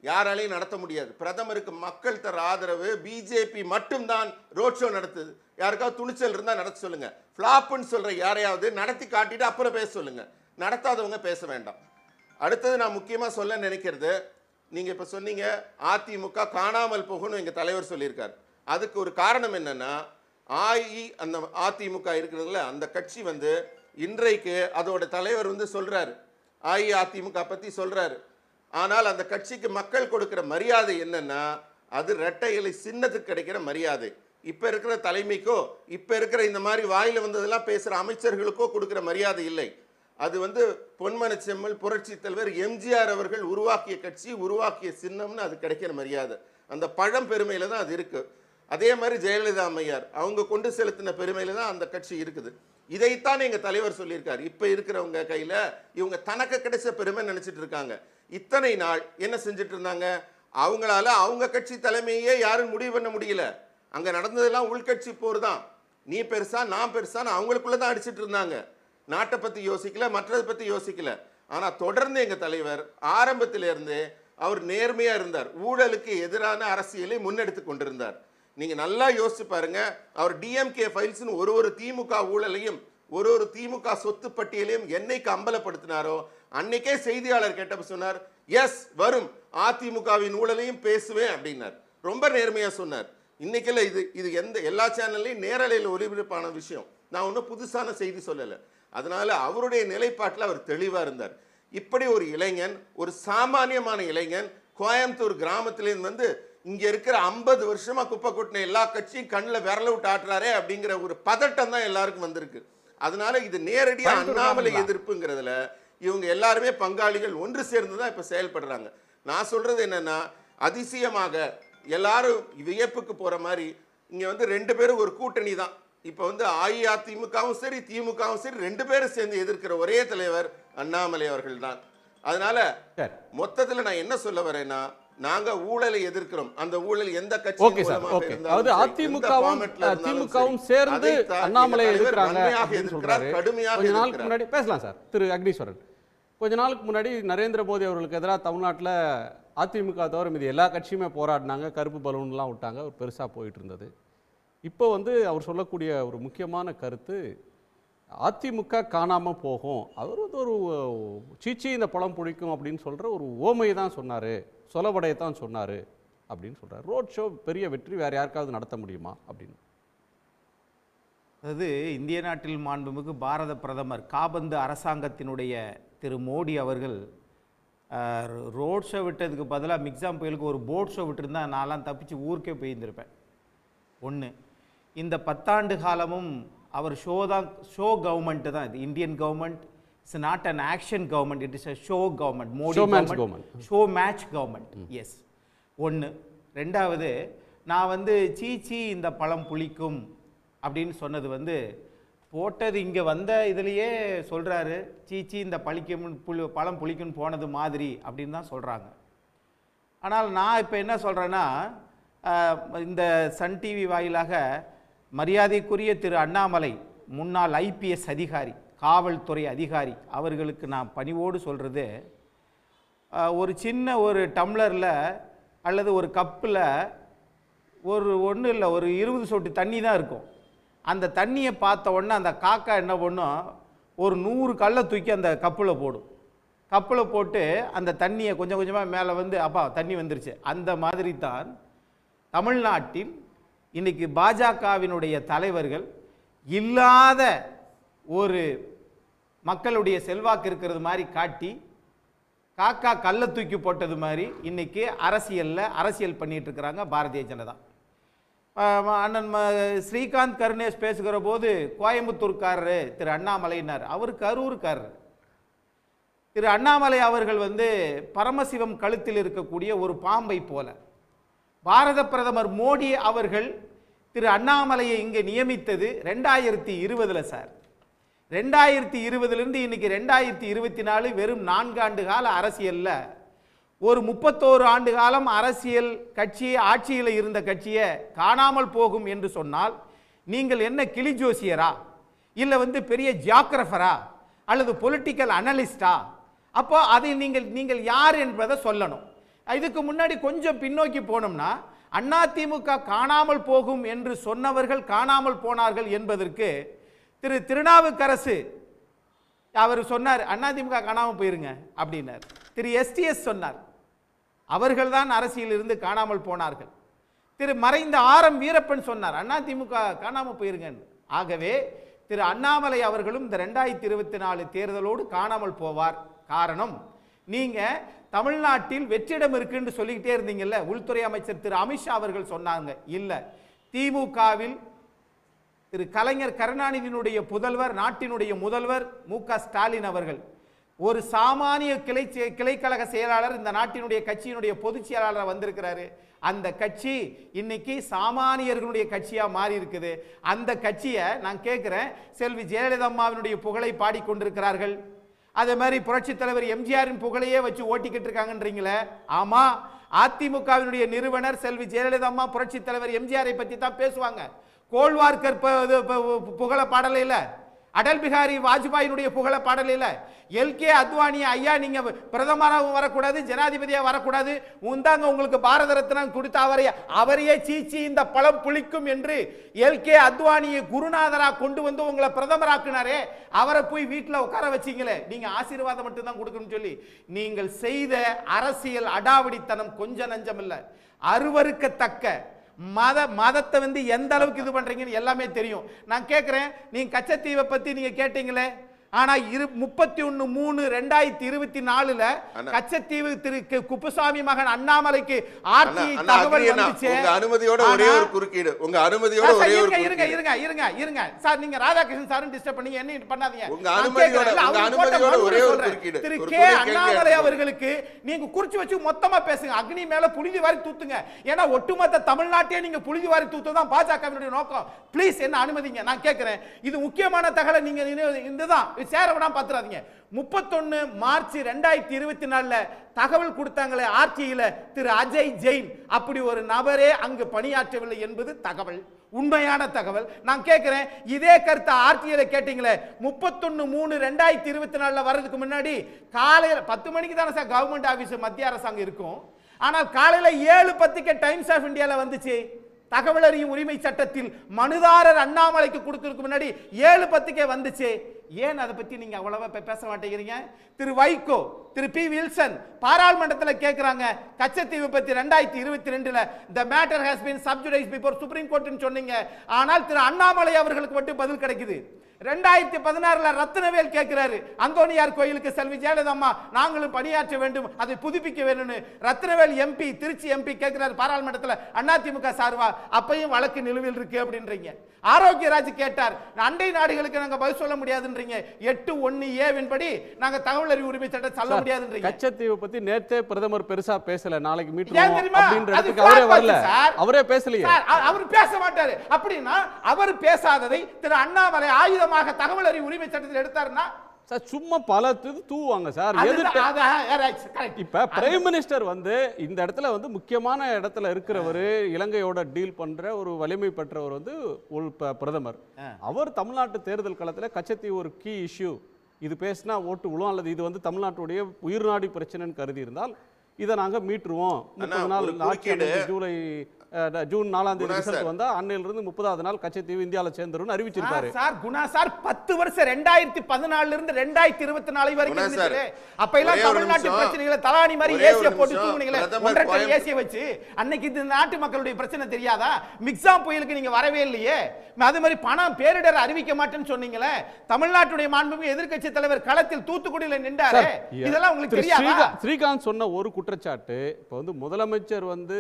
யாராலையும் நடத்த முடியாது. பிரதமருக்கு மக்கள் தர ஆதரவு பிஜேபி மட்டும்தான் ரோட் ஷோ நடத்துது. யாருக்காவது துணிச்சல் இருந்தா நடத்த சொல்லுங்க. ஃபிளாப்னு சொல்ற யாரையாவது நடத்தி காட்டிட்டு அப்புறம் பேச சொல்லுங்க. நடத்தாதவங்க பேச வேண்டாம். அடுத்தது நான் முக்கியமா சொல்ல நினைக்கிறது, நீங்க இப்ப சொன்னீங்க அதிமுக காணாமல் போகணும் எங்க தலைவர் சொல்லியிருக்காரு. அதுக்கு ஒரு காரணம் என்னன்னா, அந்த அதிமுக இருக்கிறதுல அந்த கட்சி வந்து இன்றைக்கு அதோட தலைவர் வந்து சொல்றாரு, அஇஅதிமுக பத்தி சொல்றாரு. ஆனால் அந்த கட்சிக்கு மக்கள் கொடுக்கிற மரியாதை என்னன்னா, அது இரட்டை இலை சின்னத்துக்கு கிடைக்கிற மரியாதை. இப்ப இருக்கிற தலைமைக்கோ இப்ப இருக்கிற இந்த மாதிரி வாயில வந்ததெல்லாம் பேசுற அமைச்சர்களுக்கோ கொடுக்கிற மரியாதை இல்லை. அது வந்து பொன்மன செம்மல் புரட்சி தலைவர் எம்ஜிஆர் அவர்கள் உருவாக்கிய கட்சி, உருவாக்கிய சின்னம்னு அது கிடைக்கிற மரியாதை. அந்த பழம் பெருமையில தான் அது இருக்கு. அதே மாதிரி ஜெயலலிதா அம்மையார் அவங்க கொண்டு செலுத்தின பெருமையில தான் அந்த கட்சி இருக்குது. இதைத்தான் எங்க தலைவர் சொல்லியிருக்காரு. இப்ப இருக்கிறவங்க கையில இவங்க தனக்கு கிடைச்ச பெருமை நினைச்சிட்டு இருக்காங்க. இத்தனை நாள் என்ன செஞ்சுட்டு இருந்தாங்க? அவங்களால அவங்க கட்சி தலைமையே யாரும் முடிவு பண்ண முடியல. அங்க நடந்ததெல்லாம் உள்கட்சி போர் தான். நீ பெருசா நான் பெருசான்னு அவங்களுக்குள்ளதான் அடிச்சிட்டு இருந்தாங்க. நாட்டை பத்தி யோசிக்கல, மற்றதை பத்தி யோசிக்கல. ஆனா தொடர்ந்து எங்க தலைவர் ஆரம்பத்திலிருந்தே அவர் நேர்மையா இருந்தார். ஊழலுக்கு எதிரான அரசியலை முன்னெடுத்து கொண்டிருந்தார். நீங்க நல்லா யோசிச்சு பாருங்க. அவர் டிஎம்கே ஃபைல்ஸ் ஒரு திமுக ஊழலையும் ஒரு திமுக சொத்து பட்டியலையும் என்னைக்கு அம்பலப்படுத்தினாரோ அன்னைக்கே செய்தியாளர் கேட்டப்ப சொன்னார், எஸ் வரும், அதிமுகவின் ஊழலையும் பேசுவேன் அப்படின்னார். ரொம்ப நேர்மையா சொன்னார். இன்னைக்குல இது எல்லா சேனல்லையும் நேரலையில் ஒளிபரப்பான விஷயம். நான் ஒன்றும் புதுசான செய்தி சொல்லலை. அதனால அவருடைய நிலைப்பாட்டில் அவர் தெளிவா இருந்தார். இப்படி ஒரு இளைஞன், ஒரு சாமானியமான இளைஞன் கோயம்புத்தூர் கிராமத்திலேருந்து வந்து இங்க இருக்கிற 50 வருஷமா குப்பை கொட்டின எல்லா கட்சியும் கண்ணில் விரல விட்டு ஆட்டுறாரே அப்படிங்கிற ஒரு பதட்டம் தான் எல்லாருக்கும் வந்திருக்கு. அதனால இது நேரடியா அண்ணாமலை எதிர்ப்புங்கிறதுல இவங்க எல்லாருமே பங்காளிகள் ஒன்று சேர்ந்து தான் இப்ப செயல்படுறாங்க. நான் சொல்றது என்னன்னா, அதிசயமாக எல்லாரும் வியப்புக்கு போற மாதிரி இங்க வந்து 2 பேரும் ஒரு கூட்டணி தான். இப்ப வந்து அஇஅதிமுகவும் சரி திமுகவும் சரி 2 பேரும் சேர்ந்து எதிர்க்கிற ஒரே தலைவர் அண்ணாமலை அவர்கள் தான். அதனால மொத்தத்தில் நான் என்ன சொல்ல வரேன்னா, நாங்க ஊழலை எதிர்க்கிறோம். அந்த ஊழல் எந்த ஓகே சார், ஓகே. அதாவது திமுகவும் சேர்ந்து அண்ணாமலையை எதிர்க்கிறாங்க அப்படின்னு சொல்றாரு. கொஞ்ச நாளுக்கு முன்னாடி பேசலாம் சார். திரு அக்னீஸ்வரன், கொஞ்ச நாளுக்கு முன்னாடி நரேந்திர மோடி அவர்களுக்கு எதிராக தமிழ்நாட்டில் அதிமுக தவிர மீது எல்லா கட்சியுமே போராடினாங்க, கருப்பு பலூன்லாம் விட்டாங்க, ஒரு பெருசாக போயிட்டு இருந்தது. இப்போ அவர் சொல்லக்கூடிய ஒரு முக்கியமான கருத்து, அதிமுக காணாமல் போகும், அவர் ஒரு சீச்சி இந்த பழம் பிடிக்கும் அப்படின்னு சொல்கிற ஒரு ஓமையை தான் சொன்னார், சொலவடையை தான் சொன்னார் அப்படின்னு சொல்கிறார். ரோட் ஷோ பெரிய வெற்றி வேறு யாருக்காவது நடத்த முடியுமா அப்படின்னு? அதாவது இந்திய நாட்டில் மாண்புமிகு பாரத பிரதமர் காபந்து அரசாங்கத்தினுடைய திரு மோடி அவர்கள் ரோட் ஷோ விட்டதுக்கு பதிலாக மிக்ஸாம் புயலுக்கு ஒரு போட் ஷோ விட்டுருந்தா நான்லாம் தப்பிச்சு ஊருக்கே போயிருந்திருப்பேன். ஒன்று, இந்த 10 ஆண்டு காலமும் அவர் ஷோ கவர்மெண்ட் தான். இது Indian government, it's not an action government, it is a show government. Modi government show match government. Yes. ஒன்று. ரெண்டாவது, நான் சீச்சி இந்த பழம் புளிக்கும் அப்படின்னு சொன்னது போட்டது இங்கே வந்த இதுலேயே சொல்கிறாரு, சீச்சி இந்த பழம் புளிக்குன்னு போனது மாதிரி அப்படின்னு தான் சொல்கிறாங்க. ஆனால் நான் இப்போ என்ன சொல்கிறேன்னா, இந்த சன் டிவி வாயிலாக மரியாதைக்குரிய திரு அண்ணாமலை, முன்னாள் IPS அதிகாரி, காவல்துறை அதிகாரி அவர்களுக்கு நான் பணிவோடு சொல்கிறது, ஒரு சின்ன ஒரு டம்ளரில் அல்லது ஒரு கப்பில் ஒன்றும் இல்லை, ஒரு 20 சொட்டு தண்ணி தான் இருக்கும். அந்த தண்ணியை பார்த்த உடனே அந்த காக்கா என்ன பண்ணும், ஒரு 100 கல்லை தூக்கி அந்த கப்பில் போடும். கப்பில் போட்டு அந்த தண்ணியை கொஞ்சம் கொஞ்சமாக மேலே அப்பா தண்ணி வந்துருச்சு. அந்த மாதிரி தான் தமிழ்நாட்டில் இன்னைக்கு பாஜகவினுடைய தலைவர்கள் இல்லாத ஒரு மக்களுடைய செல்வாக்கு இருக்கிறது மாதிரி காட்டி, காக்கா கல்லை தூக்கி போட்டது மாதிரி இன்னைக்கு அரசியல் பண்ணிட்டு இருக்கிறாங்க பாரதிய ஜனதா. அண்ணன் ஸ்ரீகாந்த் கருணேஷ் பேசுகிற போது கோயம்புத்தூர்காரரு திரு அண்ணாமலைனார், அவர் கரூர்காரர். திரு அண்ணாமலை அவர்கள் பரமசிவம் கழுத்தில் இருக்கக்கூடிய ஒரு பாம்பை போல பாரத பிரதமர் மோடி அவர்கள் திரு அண்ணாமலையை இங்கே நியமித்தது 2020 சார். 2020 இன்னைக்கு 2024, வெறும் 4 ஆண்டு கால அரசியல்ல ஒரு 31 ஆண்டு காலம் அரசியல் கட்சியை, ஆட்சியில் இருந்த கட்சியை காணாமல் போகும் என்று சொன்னால் நீங்கள் என்ன கிளி ஜோசியரா, இல்லை பெரிய ஜியோகிராஃபரா, அல்லது பொலிட்டிக்கல் அனலிஸ்டா? அப்போ அதை நீங்கள் யார் என்பதை சொல்லணும். இதுக்கு முன்னாடி கொஞ்சம் பின்னோக்கி போனோம்னா, அதிமுக காணாமல் போகும் என்று சொன்னவர்கள் காணாமல் போனார்கள் என்பதற்கு திரு திருநாவுக்கரசு அவர் சொன்னார், அதிமுக காணாமல் போயிருங்க அப்படின்னார். திரு STS சொன்னார், அவர்கள் தான் அரசியல் இருந்து காணாமல் போனார்கள். திரு மறைந்த RM வீரப்பன் சொன்னார், அதிமுக காணாமல் போயிருங்க. ஆகவே திரு அண்ணாமலை அவர்களும் இந்த 2024 தேர்தலோடு காணாமல் போவார். காரணம், நீங்க தமிழ்நாட்டில் வெற்றிடம் இருக்குன்னு சொல்லிக்கிட்டே இருந்தீங்கல்ல, உள்துறை அமைச்சர் திரு அமித்ஷா அவர்கள் சொன்னாங்க. இல்ல, திமுகவில் திரு கலைஞர் கருணாநிதியினுடைய புதல்வர், நாட்டினுடைய முதல்வர் மு.க. ஸ்டாலின் அவர்கள் ஒரு சாமானிய கிளைக்கழக செயலாளர், இந்த நாட்டினுடைய கட்சியினுடைய பொதுச் செயலாளர் வந்திருக்கிறாரு. அந்த கட்சி இன்னைக்கு சாமானியர்களுடைய கட்சியா மாறி இருக்குது. அந்த கட்சியை நான் கேட்கிறேன், செல்வி ஜெயலலிதா அம்மாவினுடைய புகழை பாடிக்கொண்டிருக்கிறார்கள். அதே மாதிரி புரட்சி தலைவர் எம்ஜிஆரின் புகழையே வச்சு ஓட்டிக்கிட்டு இருக்காங்கன்றீங்களே. ஆமா, அதிமுகவினுடைய நிறுவனர் செல்வி ஜெயலலிதா அம்மா புரட்சி தலைவர் எம்ஜிஆரை பத்தி தான் பேசுவாங்க. கோல்வார்கர் புகழ பாடல இல்ல, அடல் பிகாரி வாஜ்பாயினுடைய புகழ பாடல இல்ல, LK அத்வானி ஐயா நீங்க பிரதமராக வரக்கூடாது, ஜனாதிபதியா வரக்கூடாது, உந்தாங்க உங்களுக்கு பாரத ரத்னம் கொடுத்த அவரையே சீச்சி இந்த பழம் புளிக்கும் என்று LK அத்வானியை குருநாதரா கொண்டு வந்து உங்களை பிரதமராக்குனாரே, அவரை போய் வீட்டில் உட்கார வச்சீங்களே, நீங்க ஆசீர்வாதம் மட்டும் தான் கொடுக்கணும்னு சொல்லி நீங்கள் செய்த அரசியல் அடாவடித்தனம் கொஞ்சம் நஞ்சம் இல்ல, அருவருக்கத்தக்க. மதத்தை எந்த அளவுக்கு இது பண்றீங்கன்னு எல்லாமே தெரியும். நான் கேட்கிறேன், நீங்க கச்சத்தீவை பத்தி நீங்க கேட்டீங்களே, ஆனா 31/3/2024 கச்சத்தீவு திரு குப்புசாமி மகன் அண்ணாமலைக்கு ஆர்டிஐ தகவல் வந்துச்சு. உங்க அனுமதியோட ஒரே ஒரு குறுக்கீடு, உங்க அனுமதியோட ஒரே ஒரு இருங்க சார், நீங்க ராதாகிருஷ்ணன் சார் டிஸ்டர்ப் பண்ணீங்க, என்ன பண்ணாதீங்க. உங்க அனுமதியோட ஒரே ஒரு குறுக்கீடு. திரு K. அண்ணாமலை அவர்களுக்கு நீங்க குறிச்சு வச்சு மொத்தமா பேசுங்க, அக்னி மேல புழுதி வாரி தூத்துங்க. ஏன்னா ஒட்டுமொத்த தமிழ்நாட்டையே நீங்க புழுதி வாரி தூத்துதான் பாஜகவினுடைய நோக்கம். ப்ளீஸ் என்ன அனுமதிங்க, நான் கேட்கிறேன். இது முக்கியமான தகவலை நீங்க இதுதான் சேரவிடாம பாத்துறாதீங்க. 31 மார்ச் 2024 தகவல் கொடுத்தாங்களே ஆர்டியில திரு அஜய் ஜெயின், அப்படி ஒரு நபரே அங்கு பணியாற்றவில்லை என்பது தகவல், உண்மையான தகவல். நான் கேட்கிறேன், இதே கருத்தை ஆர்டியில கேட்டீங்களே 31/3/2024 வர்றதுக்கு முன்னாடி காலையில 10 மணிக்கு தானே சார் கவர்மெண்ட் ஆபீஸ் மத்திய அரசாங்கம் இருக்கும். ஆனால் காலையில 7:10க்கு டைம்ஸ் ஆஃப் இந்தியால வந்துச்சு. தகவல் அறியும் உரிமை சட்டத்தில் மனுதாரர் அண்ணாமலைக்கு கொடுக்கிறதுக்கு முன்னாடி 7:10க்கே வந்துச்சு. ஏன் அதை பத்தி நீங்க அவ்வளவா பேச மாட்டேங்கிறீங்க? திரு வைகோ, திரு பி வில்சன் பாராளுமன்றத்தில் கேட்கிறாங்க கச்சத்தீவு பத்தி 2022 the matter has been subjudiced before Supreme Court ன்னு சொன்னீங்க. ஆனால் திரு அண்ணாமலை அவர்களுக்கு மட்டும் பதில் கிடைக்குது. 2016 ரத்னவேல் கேட்கிறாரு அந்தோனியார் கோயிலுக்கு செல்வி ஜெயலலிதா அம்மா நாங்களும் பணியாற்ற வேண்டும், அதை புதுப்பிக்க வேண்டும். ரத்னவேல் எம்பி, திருச்சி எம்பி கேட்கிறாரு பாராளுமன்றத்தில் அதிமுக சார்பா, அப்பையும் வழக்கு நிலுவையில் இருக்கு அப்படின்றீங்க. ஆரோக்கியராஜ் கேட்டார், அண்டை நாடுகளுக்கு நாங்க பதில் சொல்ல முடியாதுன்றீங்க. 8(1)A படி நாங்க தகவல் அறிவு உரிமை சட்டம் சொல்ல முடியாதுன்றீங்க. கச்சத்தீவு பத்தி நேத்தே பிரதமர் பெருசா பேசல, நாளைக்கு மீட் தெரியுமா? அப்படின்றதுக்கு அவரே வரல, அவரே பேசலையே. அவர் பேச மாட்டாரு. அப்படின்னா அவர் பேசாததை திரு அண்ணாமலை ஆயுதமாக தகவல் அறிவு உரிமை சட்டத்தில் எடுத்தாருன்னா சார் சும்மா பல தூவாங்க சார். இப்ப பிரைம் மினிஸ்டர் வந்து இந்த இடத்துல வந்து முக்கியமான இடத்துல இருக்கிறவர், இலங்கையோட டீல் பண்ற ஒரு வலிமை பெற்றவர் வந்து பிரதமர். அவர் தமிழ்நாட்டு தேர்தல் களத்துல கச்சத்தீவு ஒரு கீ இஷ்யூ, இது பேசினா ஓட்டு விழும் அல்லது இது வந்து தமிழ்நாட்டுடைய உயிர்நாடி பிரச்சனைன்னு கருதி இருந்தால் இதை நாங்க மீட்டுருவோம். 30 நாள் ஜூன் 4ஆம் தேதி ரிசல்ட் வந்தா அன்னையிலிருந்து 30வது நாள் கச்சத்தீவு இந்தியால சேர்ந்துரும் அறிவிச்சிருக்காரு. சார் குணா சார் 10 வருஷம் 2014 இருந்து 2024 வரைக்கும் இருந்துச்சு. அப்ப எல்லாம் தமிழ்நாட்டு பிரச்சனைகளை தலாணி மாதிரி ஏசிய போட்டு தூங்குனீங்களே, 1.5 ஏசிய வச்சு. அன்னைக்கு இந்த நாட்டு மக்களுடைய பிரச்சனை தெரியாதா? மிக்ஸாம் புயலுக்கு நீங்க வரவே இல்லையே. அதே மாதிரி பணம் பேரிடர் அறிவிக்க மாட்டேன்னு சொன்னீங்களே. தமிழ்நாட்டுடைய மாண்புமிகு எதிர்க்கட்சி தலைவர் களத்தில் தூத்துக்குடியில நின்றாரு, இதெல்லாம் உங்களுக்கு தெரியாதா? ஸ்ரீகாந்த் சொன்ன ஒரு குற்றச்சாட்டு, இப்ப வந்து முதலமைச்சர் வந்து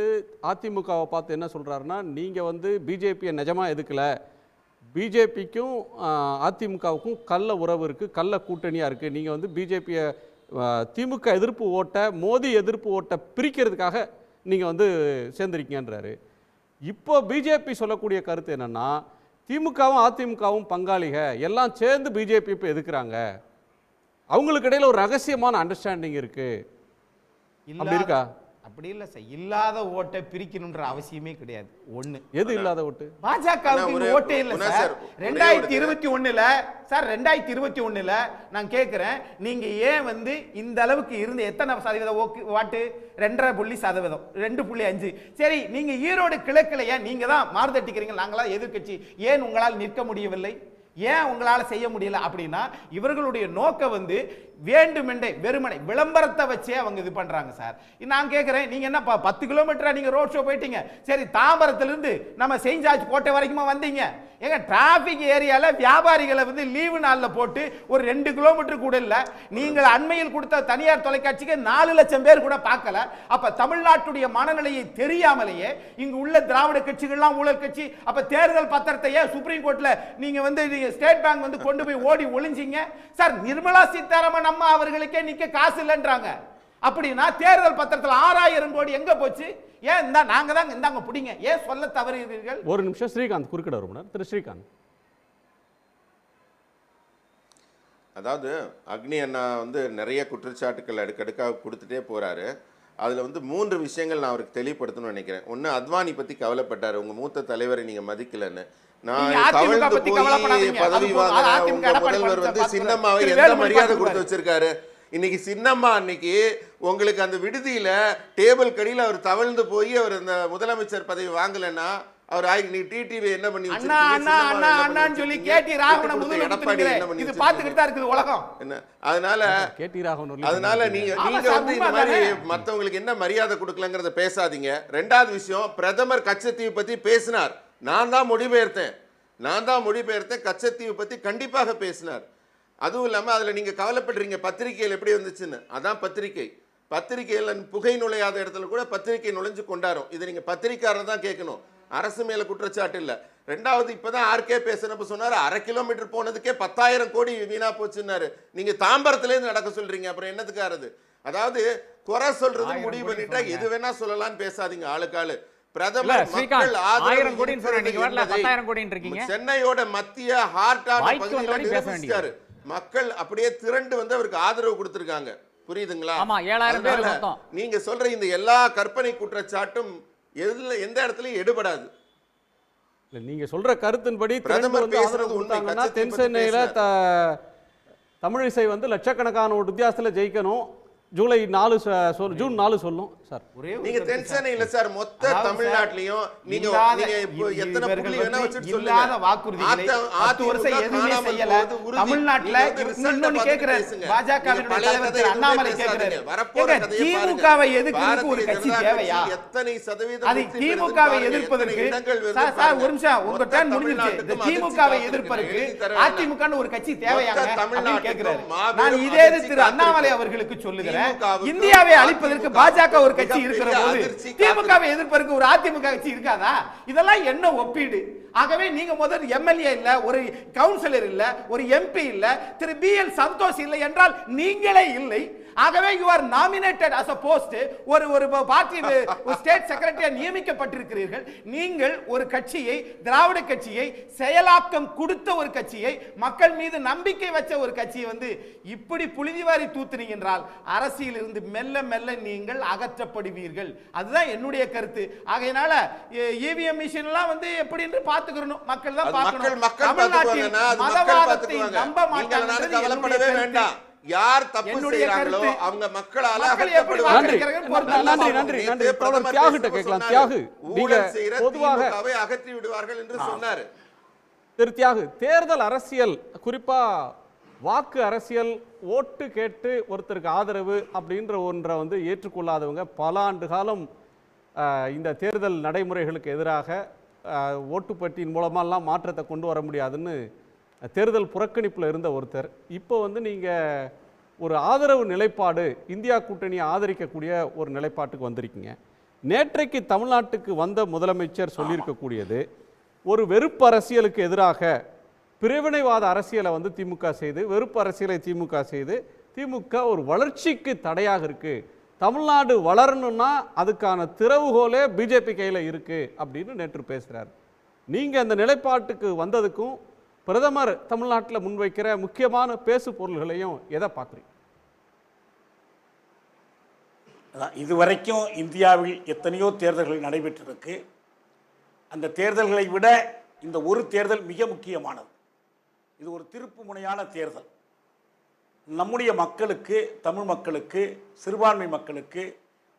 அதிமுகவை பார்த்து என்ன சொல்றாருன்னா, நீங்க வந்து பிஜேபியை நிஜமா எதுக்கல, பிஜேபிக்கும் அதிமுகவுக்கும் கள்ள உறவு இருக்கு, கள்ள கூட்டணியா இருக்கு, நீங்க வந்து பிஜேபியை திமுக எதிர்ப்பு ஓட்ட, மோடி எதிர்ப்பு ஓட்ட பிரிக்கிறதுக்காக நீங்க வந்து சேர்ந்திருக்கீங்கன்றாரு. இப்போ பிஜேபி சொல்லக்கூடிய கருத்து என்னன்னா, திமுகவும் அதிமுகவும் பங்காளிக எல்லாம் சேர்ந்து பிஜேபி இப்போ எதுக்குறாங்க, அவங்களுக்கு இடையில ஒரு ரகசியமான அண்டர்ஸ்டாண்டிங் இருக்கு, அப்படி இருக்கா? அப்படி இல்ல சார், இல்லாத ஓட்டை பிரிக்கணும்ன்ற அவசியமே கிடையாது. ஒண்ணு, எது இல்லாத ஓட்டு? பாஜகவுக்கு ஓட்டே இல்ல சார். 2021 சார் 2021 நான் கேட்கிறேன், நீங்க ஏன் வந்து இந்த அளவுக்கு இருந்து எத்தனை சதவீத வாட்டு? 2.5%, 2.5. சரி, நீங்க ஈரோடு கிழக்குல ஏன் நீங்க தான் மாறுதட்டிக்கிறீங்க, நாங்களா எதிர்க்கட்சி, ஏன் உங்களால் நிற்க முடியவில்லை, ஏன் உங்களால செய்ய முடியல? அப்படின்னா இவர்களுடைய நோக்கம் வந்து வேண்டுமென்றே வெறுமனை விளம்பரத்தை வச்சே அவங்க இது பண்றாங்க சார். நான் கேட்கிறேன், நீங்க என்ன 10 கிலோமீட்டரா நீங்க ரோட் ஷோ போயிட்டீங்க, சரி தாம்பரத்திலிருந்து நம்ம செஞ்சாச்சு கோட்டை வரைக்குமா வந்தீங்க? ஏங்க டிராபிக் ஏரியால வியாபாரிகளை வந்து லீவு நாள்ல போட்டு ஒரு 2 கிலோமீட்டர் கூட இல்ல. நீங்கள் அண்மையில் கொடுத்த தனியார் தொலைக்காட்சிக்கு 4 லட்சம் பேர் கூட பார்க்கல. அப்ப தமிழ்நாட்டுடைய மனநிலையை தெரியாமலேயே இங்கு உள்ள திராவிட கட்சிகள்லாம் ஊழல் கட்சி, அப்ப தேர்தல் பத்திரத்தையே சுப்ரீம் கோர்ட்ல நீங்க வந்து ஸ்டேட் பேங்க் வந்து கொண்டு போய் ஓடி ஒளிஞ்சிங்க சார். நிர்மலா சீதாராமன் அம்மா அவர்களுக்கே நிக்க காசு இல்லைன்றாங்க. அப்படின்னா தேர்தல் பத்திரத்தில் 6000 கோடி எங்க போச்சு? ஏன் இந்த நாங்க தான் இந்தாங்க புடிங்க, ஏன் சொல்ல தவறுகிறீர்கள்? ஒரு நிமிஷம் ஸ்ரீகாந்த் குறுக்கிட வரும். திரு ஸ்ரீகாந்த், அதாவது அக்னி அண்ணா வந்து நிறைய குற்றச்சாட்டுக்கள் அடுக்கடுக்காக கொடுத்துட்டே போறாரு. அதில் வந்து 3 விஷயங்கள் நான் அவருக்கு தெளிவுபடுத்தணும்னு நினைக்கிறேன். ஒன்று, அத்வானி பற்றி கவலைப்பட்டார், உங்கள் மூத்த தலைவரை நீங்கள் மதிக்கலன்னு. நான் தவழ்ந்து போய் பதவி வாங்கின முதல்வர் வந்து சின்னம்மாவை எந்த மரியாதை கொடுத்து வச்சிருக்காரு? இன்னைக்கு சின்னம்மா அன்னைக்கு உங்களுக்கு அந்த விடுதியில டேபிள் கடியில் அவர் தவழ்ந்து போய் அவர் அந்த முதலமைச்சர் பதவி வாங்கலன்னா அவர் நீ டிடிவி என்ன பண்ணி சொல்லி கேடி ராகவன் எடப்பாடி இது பார்த்துக்கிட்டு தான் இருக்குது உலகம் என்ன? அதனால கேடி ராகவன் அதனால நீங்க வந்து இந்த மாதிரி மற்றவங்களுக்கு என்ன மரியாதை கொடுக்கலங்கிறத பேசாதீங்க. 2வது விஷயம், பிரதமர் கச்சத்தீவு பத்தி பேசினார், நான் தான் மொழிபெயர்த்தேன். கச்சத்தீவு பத்தி கண்டிப்பாக பேசினார். அதுவும் இல்லாமல் அதில் நீங்கள் கவலைப்படுறீங்க பத்திரிகையில் எப்படி வந்துச்சுன்னு. அதான் பத்திரிகையில் புகை நுழையாத இடத்துல கூட பத்திரிகை நுழைஞ்சு கொண்டாடும். இதை நீங்கள் பத்திரிக்கையாளர் தான் கேட்கணும், அரசு மேலே குற்றச்சாட்டு இல்லை. 2வது, இப்போ தான் ஆர்கே பேசுனப்ப சொன்னார் 1/2 கிலோமீட்டர் போனதுக்கே 10,000 கோடி வீணா போச்சுன்னாரு. நீங்கள் தாம்பரத்துலேருந்து நடக்க சொல்கிறீங்க, அப்புறம் என்னத்துக்காரது? அதாவது குறை சொல்றது முடிவு பண்ணிட்டா எது வேணா சொல்லலாம்னு பேசாதீங்க ஆளுக்காளு. பிரதமர் மக்கள் ஆதரவு சென்னையோட மத்திய ஹார்ட் மக்கள் அப்படியே திரண்டு வந்து அவருக்கு ஆதரவு கொடுத்திருக்காங்க. புரியுதுங்களா? ஆமா, 7000 பேர் மொத்தம். நீங்க சொல்ற இந்த எல்லா கற்பனை குற்றச்சாட்டும் எந்த இடத்துலயும் எடுபடாது. இல்லை, நீங்க சொல்ற கருத்தின்படி பிரதமர் பேசுறது உண்மை. தென் சென்னையில தமிழிசை வந்து லட்சக்கணக்கான ஒரு வித்தியாசத்துல ஜெயிக்கணும். ஜூன் 4 சொல்லும் சார். நீங்க டென்ஷன் இல்ல சார். மொத்த தமிழ்நாட்டிலயும் நீங்க எத்தனை புள்ளி வேணா வச்சிட்டு சொல்லுங்க. இல்லாத வாக்குறுதிகளை 10 வருஷம் எதுவுமே செய்யல. தமிழ்நாட்டுல இன்னொன்னு கேக்குறேன். பாஜகவினுடைய தலைவர் திரு அண்ணாமலை கேக்குறாரு, திமுகவை எதிர்க்கிறதுக்கு ஒரு கட்சி தேவையா? எத்தனை சதவீதம் அது திமுகவை எதிர்ப்பதற்கு சார் ஒரு நிமிஷம், உங்க டர்ன் முடிஞ்சிருச்சு. இந்த திமுகவை எதிர்ப்பதற்கு அதிமுகன்னு ஒரு கட்சி தேவையாங்க அப்படின்னு கேக்குறாரு. நான் இதே திரு அண்ணாமலை அவர்களுக்கு சொல்லுகிறேன், இந்தியாவை அழிப்பதற்கு பாஜக ஒரு கட்சி இருக்கிற போது திமுகவை எதிர்ப்பதற்கு ஒரு அதிமுக கட்சி இருக்காதா? இதெல்லாம் என்ன ஒப்பீடு? ஆகவே நீங்க முதல் எம்எல்ஏ இல்ல, ஒரு கவுன்சிலர் இல்ல, ஒரு எம்பி இல்ல, திரு BL சந்தோஷ் இல்லை என்றால் நீங்களே இல்லை. ஆகவே you are nominated as a post. ஒரு பார்ட்டி ஸ்டேட் செக்ரட்டரியா நியமிக்கப்பட்டிருக்கிறீர்கள். நீங்கள் ஒரு கட்சியை, திராவிட கட்சியை, செயலாக்கம் கொடுத்த ஒரு கட்சியை, மக்கள் மீது நம்பிக்கை வச்ச ஒரு கட்சியை வந்து இப்படி புழுதிவாரி தூத்துனீங்க என்றால் அரசியல் இருந்து மெல்ல மெல்ல நீங்கள் அகற்றப்படுவீர்கள். அதுதான் என்னுடைய கருத்து. ஆகையினால இவிஎம் மிஷின் எல்லாம் வந்து எப்படி என்று பாத்துக்கணும், மக்கள் தான் பார்க்கணும். தமிழ்நாட்டில் மதவாதத்தை நம்ப மாட்டாங்க. யார் தப்பு செய்யறாங்களோ அவங்க மக்களால அகற்றி விடுவார்கள் என்று சொன்னார் திரு தியாகு. தேர்தல் அரசியல், குறிப்பா வாக்கு அரசியல், ஓட்டு கேட்டு ஒருத்தருக்கு ஆதரவு அப்படின்ற ஒன்றை வந்து ஏற்றுக்கொள்ளாதவங்க பல ஆண்டு காலம் இந்த தேர்தல் நடைமுறைகளுக்கு எதிராக ஓட்டுப்பட்டியின் மூலமாலாம் மாற்றத்தை கொண்டு வர முடியாதுன்னு தேர்தல் புறக்கணிப்பில் இருந்த ஒருத்தர் இப்போ வந்து நீங்கள் ஒரு ஆதரவு நிலைப்பாடு, இந்தியா கூட்டணியை ஆதரிக்கக்கூடிய ஒரு நிலைப்பாட்டுக்கு வந்திருக்கீங்க. நேற்றைக்கு தமிழ்நாட்டுக்கு வந்த முதலமைச்சர் சொல்லியிருக்கக்கூடியது, ஒரு வெறுப்பு அரசியலுக்கு எதிராக பிரிவினைவாத அரசியலை வந்து திமுக செய்து, வெறுப்பு அரசியலை திமுக செய்து, திமுக ஒரு வளர்ச்சிக்கு தடையாக இருக்குது, தமிழ்நாடு வளரணும்னா அதுக்கான திறவுகோலே பிஜேபி கையில் இருக்குது அப்படின்னு நேற்று பேசுகிறார். நீங்கள் அந்த நிலைப்பாட்டுக்கு வந்ததுக்கும் பிரதமர் தமிழ்நாட்டில் முன்வைக்கிற முக்கியமான பேசு பொருள்களையும் எதை பார்க்குறீங்க? இதுவரைக்கும் இந்தியாவில் எத்தனையோ தேர்தல்கள் நடைபெற்றிருக்கு. அந்த தேர்தல்களை விட இந்த ஒரு தேர்தல் மிக முக்கியமானது. இது ஒரு திருப்பு முனையான தேர்தல். நம்முடைய மக்களுக்கு, தமிழ் மக்களுக்கு, சிறுபான்மை மக்களுக்கு,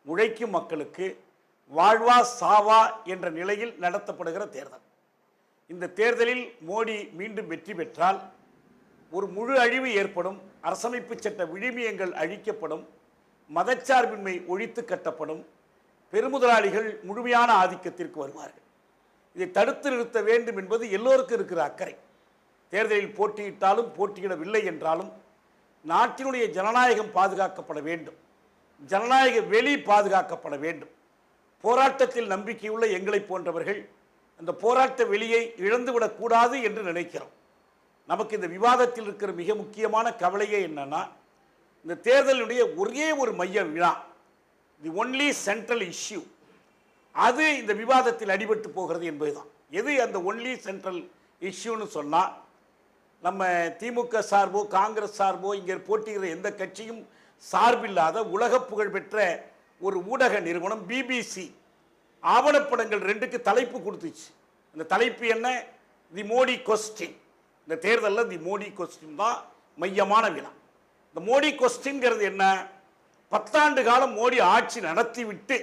உழைக்கும் மக்களுக்கு வாழ்வா சாவா என்ற நிலையில் நடத்தப்படுகிற தேர்தல். இந்த தேர்தலில் மோடி மீண்டும் வெற்றி பெற்றால் ஒரு முழு அழிவு ஏற்படும், அரசமைப்பு சட்ட விழுமியங்கள் அழிக்கப்படும், மதச்சார்பின்மை ஒழித்து கட்டப்படும், பெருமுதலாளிகள் முழுமையான ஆதிக்கத்திற்கு வருவார்கள். இதை தடுத்து நிறுத்த வேண்டும் என்பது எல்லோருக்கும் இருக்கிற அக்கறை. தேர்தலில் போட்டியிட்டாலும் போட்டியிடவில்லை என்றாலும் நாட்டினுடைய ஜனநாயகம் பாதுகாக்கப்பட வேண்டும், ஜனநாயக வெளி பாதுகாக்கப்பட வேண்டும். போராட்டத்தில் நம்பிக்கையுள்ள எங்களை போன்றவர்கள் அந்த போராட்ட வெளியை இழந்துவிடக்கூடாது என்று நினைக்கிறோம். நமக்கு இந்த விவாதத்தில் இருக்கிற மிக முக்கியமான கவலையே என்னன்னா, இந்த தேர்தலுடைய ஒரே ஒரு மைய வினா, தி ஒன்லி சென்ட்ரல் இஷ்யூ, அது இந்த விவாதத்தில் அடிபட்டு போகிறது என்பதுதான். எது அந்த ஒன்லி சென்ட்ரல் இஷ்யூன்னு சொன்னால், நம்ம திமுக சார்போ காங்கிரஸ் சார்போ இங்கே போட்டியிடுற எந்த கட்சியும் சார்பில்லாத உலக புகழ்பெற்ற ஒரு ஊடக நிறுவனம் பிபிசி ஆவணப்படங்கள் 2க்கு தலைப்பு கொடுத்துச்சு. இந்த தலைப்பு என்ன? தி மோடி கொஸ்டின். இந்த தேர்தலில் தி மோடி கொஸ்டின் தான் மையமான வினா. இந்த மோடி கொஸ்டின்ங்கிறது என்ன? 10 ஆண்டு காலம் மோடி ஆட்சி நடத்தி விட்டு,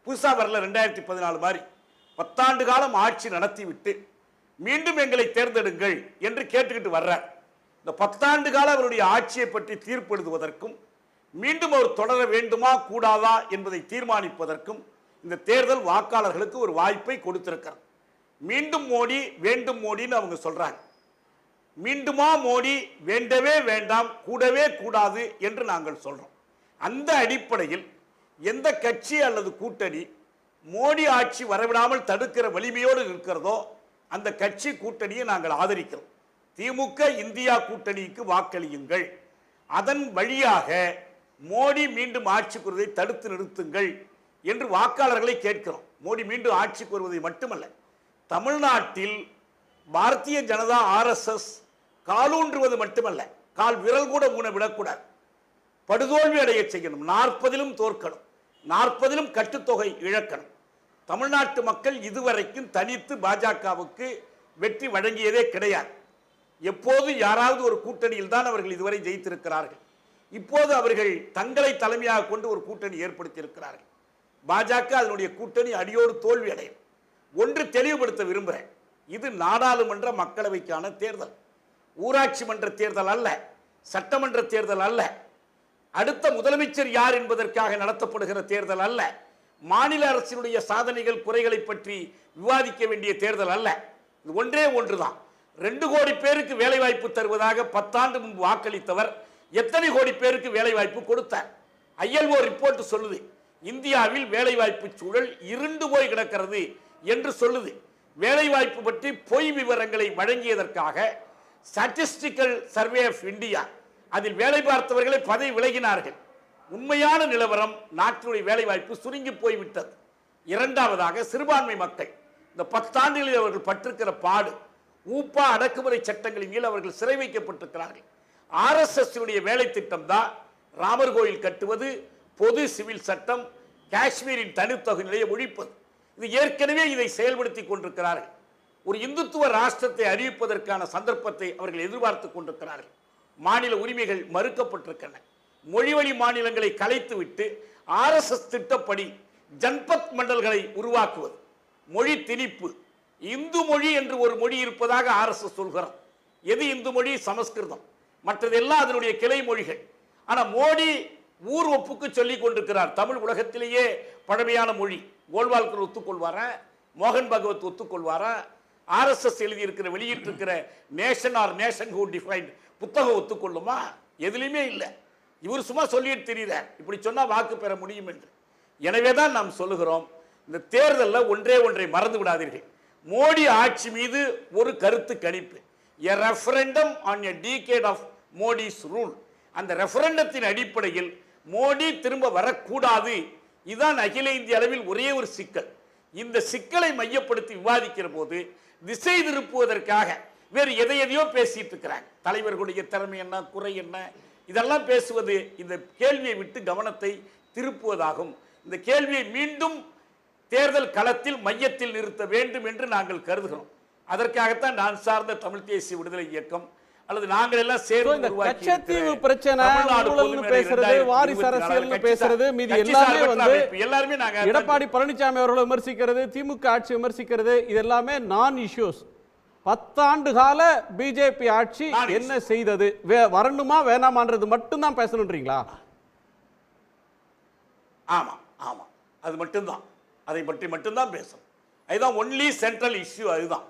புதுசாக வரல 2014 மாதிரி, 10 ஆண்டு காலம் ஆட்சி நடத்தி விட்டு மீண்டும் எங்களை தேர்ந்தெடுங்கள் என்று கேட்டுக்கிட்டு வர்றார். இந்த 10 ஆண்டு கால அவருடைய ஆட்சியை பற்றி தீர்ப்பு எழுதுவதற்கும், மீண்டும் அவர் தொடர வேண்டுமா கூடாதா என்பதை தீர்மானிப்பதற்கும் இந்த தேர்தல் வாக்காளர்களுக்கு ஒரு வாய்ப்பை கொடுத்திருக்கிறது. மீண்டும் மோடி, வேண்டும் மோடின்னு அவங்க சொல்றாங்க. மீண்டுமா மோடி, வேண்டவே வேண்டாம், கூடவே கூடாது என்று நாங்கள் சொல்றோம். அந்த அடிப்படையில் எந்த கட்சி அல்லது கூட்டணி மோடி ஆட்சி வரவிடாமல் தடுக்கிற வலிமையோடு இருக்கிறதோ அந்த கட்சி கூட்டணியை நாங்கள் ஆதரிக்கிறோம். திமுக இந்தியா கூட்டணிக்கு வாக்களியுங்கள், அதன் வழியாக மோடி மீண்டும் ஆட்சிக்கு வருவதை தடுத்து நிறுத்துங்கள் என்று வாக்காளர்களை கேட்கிறோம். மோடி மீண்டும் ஆட்சிக்கு வருவதை மட்டுமல்ல, தமிழ்நாட்டில் பாரதிய ஜனதா RSS காலூன்றுவது மட்டுமல்ல, கால் விரல் கூட ஊன விடக்கூடாது. படுதோல்வி அடைய செய்யணும். 40லும் தோற்கணும், 40லும் கட்டுத்தொகை இழக்கணும். தமிழ்நாட்டு மக்கள் இதுவரைக்கும் தனித்து பாஜகவுக்கு வெற்றி வழங்கியதே கிடையாது. எப்போது யாராவது ஒரு கூட்டணியில் தான் அவர்கள் இதுவரை ஜெயித்திருக்கிறார்கள். இப்போது அவர்கள் தங்களை தலைமையாக கொண்டு ஒரு கூட்டணி ஏற்படுத்தி இருக்கிறார்கள். பாஜக அதனுடைய கூட்டணி அடியோடு தோல்வி அடையும். ஒன்று தெளிவுபடுத்த விரும்புகிறேன், இது நாடாளுமன்ற மக்களவைக்கான தேர்தல், ஊராட்சி மன்ற தேர்தல் அல்ல, சட்டமன்ற தேர்தல் அல்ல, அடுத்த முதலமைச்சர் யார் என்பதற்காக நடத்தப்படுகிற தேர்தல் அல்ல, மாநில அரசினுடைய சாதனைகள் குறைகளை பற்றி விவாதிக்க வேண்டிய தேர்தல் அல்ல. இது ஒன்றே ஒன்றுதான். 2 கோடி பேருக்கு வேலை வாய்ப்பு தருவதாக 10 ஆண்டு முன்பு வாக்களித்தவர் எத்தனை கோடி பேருக்கு வேலை வாய்ப்பு கொடுத்தார்? ILO ரிப்போர்ட் சொல்லுது, இந்தியாவில் வேலை வாய்ப்பு சூழல் இருண்டு போய் கிடக்கிறது என்று சொல்லுது. வேலை வாய்ப்பு பற்றி பொய் விவரங்களை வழங்கியதற்காக ஸ்டாட்டிஸ்டிக்கல் சர்வே ஆஃப் இந்தியா அதில் வேலை பார்த்தவர்களை பதவி விலகினார்கள். உண்மையான நிலவரம் நாட்டினுடைய வேலை வாய்ப்பு சுருங்கி போய்விட்டது. இரண்டாவதாக சிறுபான்மை மக்கள் இந்த 10 ஆண்டுகளில் அவர்கள் பட்டிருக்கிற பாடு, ஊப்பா அடக்குமுறை சட்டங்களின் கீழ் அவர்கள் சிறை வைக்கப்பட்டிருக்கிறார்கள். RSS வேலை திட்டம் தான் ராமர் கோயில் கட்டுவது, பொது சிவில் சட்டம், காஷ்மீரின் தனித்தொகை நிலையை ஒழிப்பது. இது ஏற்கனவே இதை செயல்படுத்தி கொண்டிருக்கிறார்கள். ஒரு இந்துத்துவ ராஷ்டிரத்தை அறிவிப்பதற்கான சந்தர்ப்பத்தை அவர்கள் எதிர்பார்த்து கொண்டிருக்கிறார்கள். மாநில உரிமைகள் மறுக்கப்பட்டிருக்கின்றன. மொழிவழி மாநிலங்களை கலைத்துவிட்டு RSS திட்டப்படி ஜன்பத் மண்டல்களை உருவாக்குவது, மொழி திணிப்பு. இந்து மொழி என்று ஒரு மொழி இருப்பதாக RSS சொல்கிறார். எது இந்து மொழி? சமஸ்கிருதம். மற்றதெல்லாம் அதனுடைய கிளை மொழிகள். ஆனால் மோடி ஊர் ஒப்புக்கு சொல்லிக் கொண்டிருக்கிறார் தமிழ் உலகத்திலேயே பழமையான மொழி. கோல்வால்கர் ஒத்துக்கொள்வாரா? மோகன் பகவத் ஒத்துக்கொள்வாரா? RSS எழுதியிருக்கிற வெளியிட்டிருக்கிற nation or nation who defined புத்தகம் ஒத்துக்கொள்ளுமா? எதுலையுமே இல்லை. இவர் சும்மா சொல்லிட்டு தெரியுறார், இப்படி சொன்னால் வாக்கு பெற முடியும் என்று. எனவே தான் நாம் சொல்லுகிறோம், இந்த தேர்தலில் ஒன்றை மறந்து விடாதீர்கள். மோடி ஆட்சி மீது ஒரு கருத்து கணிப்பு, a referendum on a decade of Modi's rule. அந்த ரெஃபரண்டத்தின் அடிப்படையில் மோடி திரும்ப வரக்கூடாது. இதுதான் அகில இந்திய அளவில் ஒரே ஒரு சிக்கல். இந்த சிக்கலை மையப்படுத்தி விவாதிக்கிற போது திசை திருப்புவதற்காக வேறு எதையோ பேசிட்டு இருக்கிறாங்க. தலைவர்களுடைய திறமை என்ன, குறை என்ன, இதெல்லாம் பேசுவது இந்த கேள்வியை விட்டு கவனத்தை திருப்புவதாகும். இந்த கேள்வியை மீண்டும் தேர்தல் களத்தில் மையத்தில் நிறுத்த வேண்டும் என்று நாங்கள் கருதுகிறோம். அதற்காகத்தான் நான் சார்ந்த தமிழ் தேசிய விடுதலை இயக்கம் அல்லது நாங்கள் எல்லாம் சேர்ந்து கச்சத்தீவு பிரச்சனை, ஊழல்னு பேசுறது, வாரிசு அரசியல்னு பேசுறது, மீதி எல்லாமே எல்லாருமே நாங்க எடப்பாடி பழனிசாமி அவர்களை விமர்சிக்கிறது, திமுக ஆட்சி விமர்சிக்கிறது, இது எல்லாமே நான் இஷ்யூஸ். 10 ஆண்டு கால பிஜேபி ஆட்சி என்ன செய்தது, வரணுமா வேணாமான்றது மட்டும்தான் பேசணுன்றீங்களா? ஆமா ஆமா, அது மட்டும்தான், அதை பற்றி மட்டும்தான் பேசணும். அதுதான் ஒன்லி சென்ட்ரல் இஷ்யூ. அதுதான்.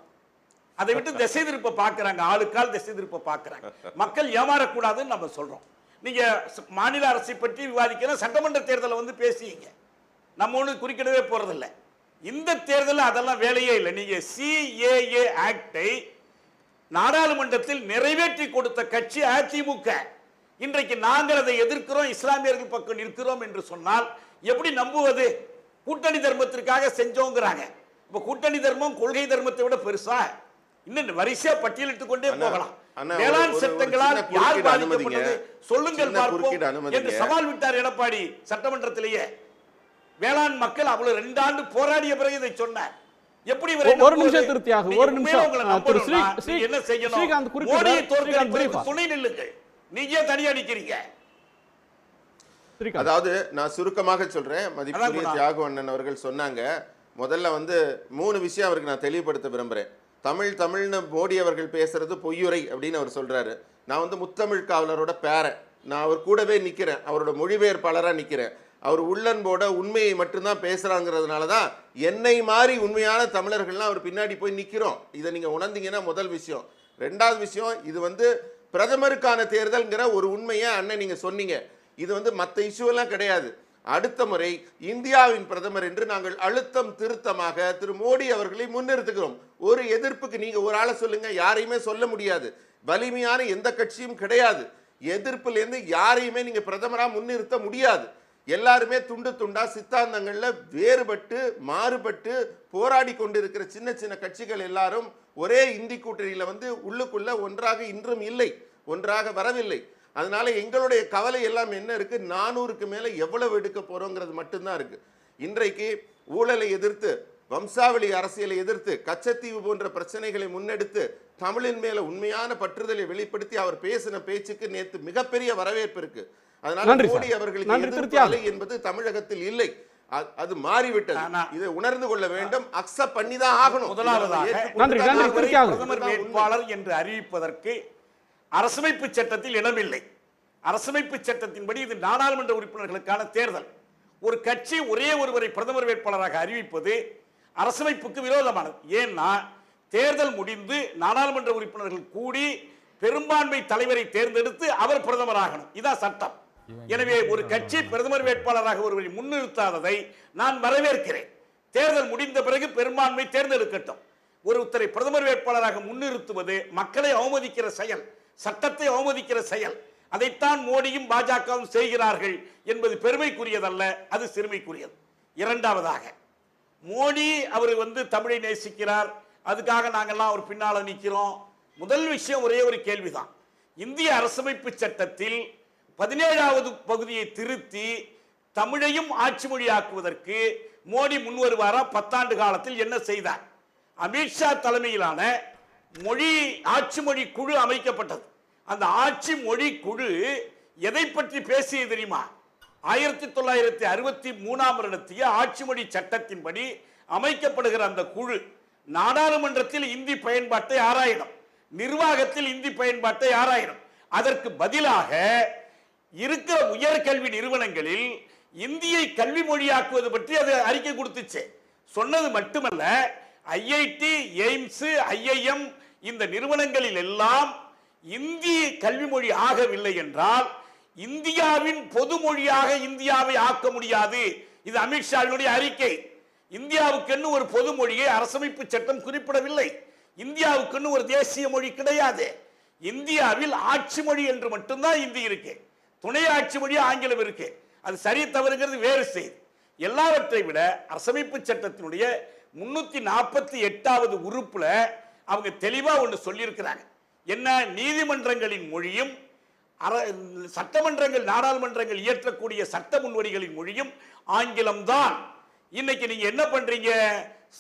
அதை விட்டு திசை திருப்ப பார்க்குறாங்க, ஆளுக்கால் திசை திருப்ப பார்க்குறாங்க. மக்கள் ஏமாறக்கூடாதுன்னு நம்ம சொல்கிறோம். நீங்கள் மாநில அரசை பற்றி விவாதிக்கலாம், சட்டமன்ற தேர்தலை வந்து பேசிங்க, நம்ம ஒன்று குறிக்கிடவே போகிறதில்ல. இந்த தேர்தலில் அதெல்லாம் வேலையே இல்லை. நீங்கள் CAA ஆக்டை நாடாளுமன்றத்தில் நிறைவேற்றி கொடுத்த கட்சி அதிமுக. இன்றைக்கு நாங்கள் அதை எதிர்க்கிறோம், இஸ்லாமியர்கள் பக்கம் நிற்கிறோம் என்று சொன்னால் எப்படி நம்புவது? கூட்டணி தர்மத்திற்காக செஞ்சோங்கிறாங்க. இப்போ கூட்டணி தர்மம் கொள்கை தர்மத்தை விட பெருசா? இன்னும் வரிசையா பட்டியலிட்டுக் கொண்டே போகலாம். வேளாண் சட்டங்களால் யார் பாதிக்கப்பட்டது சொல்லுங்கள் பார்ப்போம் என்று சவால் விட்டார் எடப்பாடி சட்டமன்றத்திலேயே. வேளாண் மக்கள் அவ்வளவு 2 ஆண்டு போராடிய பிறகு இதை சொன்னார். எப்படி ஒரு நிமிஷம் திருப்தியாக, ஒரு நிமிஷம் என்ன செய்யணும்? மோடியை தோற்கடிப்பதற்கு துணை நில்லுங்கள். நீங்க தனியா நிக்கிறீங்க. அதாவது நான் சுருக்கமாக சொல்றேன். மதிப்புக்குரிய தியாகு அண்ணன் அவர்கள் சொன்னாங்க. முதல்ல வந்து 3 விஷயம் அவருக்கு நான் தெளிவுபடுத்த விரும்புறேன். தமிழ்னு மோடி அவர்கள் பேசுறது பொய்யுரை அப்படின்னு அவர் சொல்றாரு. நான் வந்து முத்தமிழ் காவலரோட பேரன், நான் அவர் கூடவே நிற்கிறேன், அவரோட மொழிபெயர்ப்பாளராக நிற்கிறேன். அவர் உள்ளன்போட உண்மையை மட்டும்தான் பேசுறாங்கிறதுனால தான் என்னை மாதிரி உண்மையான தமிழர்கள்லாம் அவர் பின்னாடி போய் நிற்கிறோம். இதை நீங்கள் உணர்ந்தீங்கன்னா முதல் விஷயம். 2வது விஷயம், இது வந்து பிரதமருக்கான தேர்தல்ங்கிற ஒரு உண்மையை அண்ணன் நீங்கள் சொன்னீங்க. இது வந்து மற்ற இஷ்யூவெல்லாம் கிடையாது. அடுத்த முறை இந்தியாவின் பிரதமர் என்று நாங்கள் அழுத்தம் திருத்தமாக திரு மோடி அவர்களை முன்னிறுத்துகிறோம். ஒரு எதிர்ப்புக்கு நீங்க ஒரு ஆளை சொல்லுங்க, யாரையுமே சொல்ல முடியாது. வலிமையான எந்த கட்சியும் கிடையாது. எதிர்ப்புலேருந்து யாரையுமே நீங்க பிரதமரா முன்னிறுத்த முடியாது. எல்லாருமே துண்டு துண்டா சித்தாந்தங்கள்ல வேறுபட்டு மாறுபட்டு போராடி கொண்டிருக்கிற சின்ன சின்ன கட்சிகள் எல்லாரும் ஒரே இந்தி கூட்டணியில வந்து உள்ளுக்குள்ள ஒன்றாக இன்றும் இல்லை. ஒன்றாக வரவில்லை. அதனால எங்களுடைய கவலை எல்லாம் என்ன இருக்கு, 400க்கு மேல எவ்வளவு எடுக்க போறோங்கிறது மட்டும்தான் இருக்கு. இன்றைக்கு ஊழலை எதிர்த்து, வம்சாவளி அரசியலை எதிர்த்து, கச்சத்தீவு போன்ற பிரச்சனைகளை முன்னெடுத்து தமிழின் மேல உண்மையான பற்றுதலை வெளிப்படுத்தி அவர் பேசின பேச்சுக்கு நேற்று மிகப்பெரிய வரவேற்பு இருக்கு. அதனால மோடி அவர்களுக்கு எதிர்ப்பு அலை என்பது தமிழகத்தில் இல்லை, அது மாறிவிட்டது. இதை உணர்ந்து கொள்ள வேண்டும், அக்செப்ட் பண்ணி தான் ஆகணும். முதலாவதாக பிரதமர் வேட்பாளர் என்று அறிவிப்பதற்கு அரசமைப்பு சட்டத்தில் இடமில்லை. அரசமைப்பு சட்டத்தின்படி இது நாடாளுமன்ற உறுப்பினர்களுக்கான தேர்தல். ஒரு கட்சி ஒரே ஒருவரை பிரதமர் வேட்பாளராக அறிவிப்பது அரசமைப்புக்கு விரோதமானது. ஏன்னா தேர்தல் முடிந்து நாடாளுமன்ற உறுப்பினர்கள் கூடி பெரும்பான்மை தலைவரை தேர்ந்தெடுத்து அவர் பிரதமராகணும், இதான் சட்டம். எனவே ஒரு கட்சி பிரதமர் வேட்பாளராக ஒருவரை முன்னிறுத்தாததை நான் வரவேற்கிறேன். தேர்தல் முடிந்த பிறகு பெரும்பான்மை தேர்ந்தெடுக்கட்டும். ஒருத்தரை பிரதமர் வேட்பாளராக முன்னிறுத்துவது மக்களை அவமதிக்கிற செயல், சட்டத்தை அவமதிக்கிற செயல். அதைத்தான் மோடியும் பாஜகவும் செய்கிறார்கள் என்பது பெருமைக்குரியதல்ல, அது சிறுமைக்குரியது. இரண்டாவதாக, மோடி அவர் தமிழை நேசிக்கிறார், அதுக்காக நாங்கள்லாம் ஒரு பின்னால நிற்கிறோம். முதல் விஷயம் ஒரே ஒரு கேள்விதான். இந்திய அரசமைப்பு சட்டத்தில் 17வது பகுதியை திருத்தி தமிழையும் ஆட்சி மொழியாக்குவதற்கு மோடி முன்வருவாரா? 10 ஆண்டு காலத்தில் என்ன செய்தார்? அமித்ஷா தலைமையிலான ஆட்சி மொழி குழு அமைக்கப்பட்டது. அந்த ஆட்சி மொழி குழு எதை பற்றி பேசியது தெரியுமா? 1963ஆம் வருடத்திய ஆட்சி மொழி சட்டத்தின்படி அமைக்கப்படுகிற அந்த குழு நாடாளுமன்றத்தில் இந்தி பயன்பாட்டை ஆராயணும், நிர்வாகத்தில் இந்தி பயன்பாட்டை ஆராயணும். அதற்கு பதிலாக இருக்கிற உயர்கல்வி நிறுவனங்களில் இந்தியை கல்வி மொழியாக்குவது பற்றி அது அறிக்கை கொடுத்துச்சு. சொன்னது மட்டுமல்ல, ஐஐடி, எய்ம்ஸ், ஐஐஎம் இந்த நிறுவனங்களில் எல்லாம் இந்தி கல்வி மொழி ஆகவில்லை என்றால் இந்தியாவின் பொது மொழியாக இந்தியாவை ஆக்க முடியாது. இது அமித்ஷாவினுடைய அறிக்கை. இந்தியாவுக்கு ஒரு பொது மொழியை அரசமைப்பு சட்டம் குறிப்பிடவில்லை. இந்தியாவுக்கு ஒரு தேசிய மொழி கிடையாது. இந்தியாவில் ஆட்சி மொழி என்று மட்டும்தான் இந்தி இருக்கு, துணை ஆட்சி மொழி ஆங்கிலம் இருக்கு. அது சரி தவறுங்கிறது வேறு செய்தி. எல்லாவற்றை விட அரசமைப்பு சட்டத்தினுடைய 348வது உறுப்புல அவங்க தெளிவா ஒன்று சொல்லியிருக்கிறாங்க. என்ன? நீதிமன்றங்களின் மொழியும் சட்டமன்றங்கள், நாடாளுமன்றங்கள் இயற்றக்கூடிய சட்ட முன்வடிகளின் மொழியும் ஆங்கிலம்தான். இன்னைக்கு நீங்க என்ன பண்றீங்க?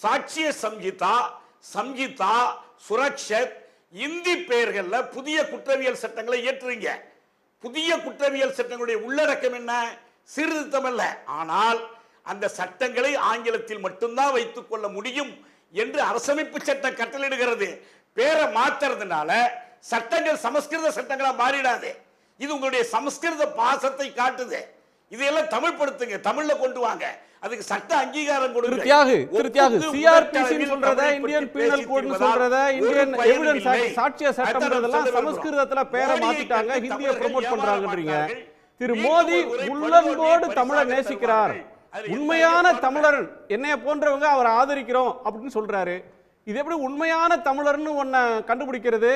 சாட்சிய சம்ஹிதா, சுரக்ஷத் இந்தி பெயர்கள்ல புதிய குற்றவியல் சட்டங்களை இயற்றுறீங்க. புதிய குற்றவியல் சட்டங்களுடைய உள்ளடக்கம் என்ன? சீர்திருத்தம் அல்ல, ஆனால் அந்த சட்டங்களை ஆங்கிலத்தில் மட்டும்தான் வைத்துக் கொள்ள முடியும் என்று அரசமைப்பு சட்டம் கட்டளையிடுகிறது. பேரை மாத்துறதுனால சட்டங்கள் சமஸ்கிருத சட்டங்களா மாறிடாது. இது உங்களுடைய சமஸ்கிருத பாசத்தை காட்டுது. இதையெல்லாம் தமிழ் படுத்துங்க, தமிழ்ல கொண்டு வாங்க, அதுக்கு சட்ட அங்கீகாரம் கொடுங்க. சிஆர்பிசி சொல்றத, இந்தியன் பீனல் கோட் சொல்றத, இந்தியன் எவிடன்ஸ் ஆக்ட், சாட்சிய சட்டம்ன்றதெல்லாம் சமஸ்கிருதத்துல பேரை மாத்திட்டாங்க, ஹிந்தியை ப்ரோமோட் பண்றாங்கன்றீங்க. திரு மோடி உள்ளன்போடு தமிழை நேசிக்கிறார், உண்மையான தமிழர் என்னைய போன்றவங்க அவரை ஆதரிக்கிறோம் அப்படின்னு சொல்றாரு. இது எப்படி உண்மையான தமிழர்னு ஒன்ன கண்டுபிடிக்கிறது?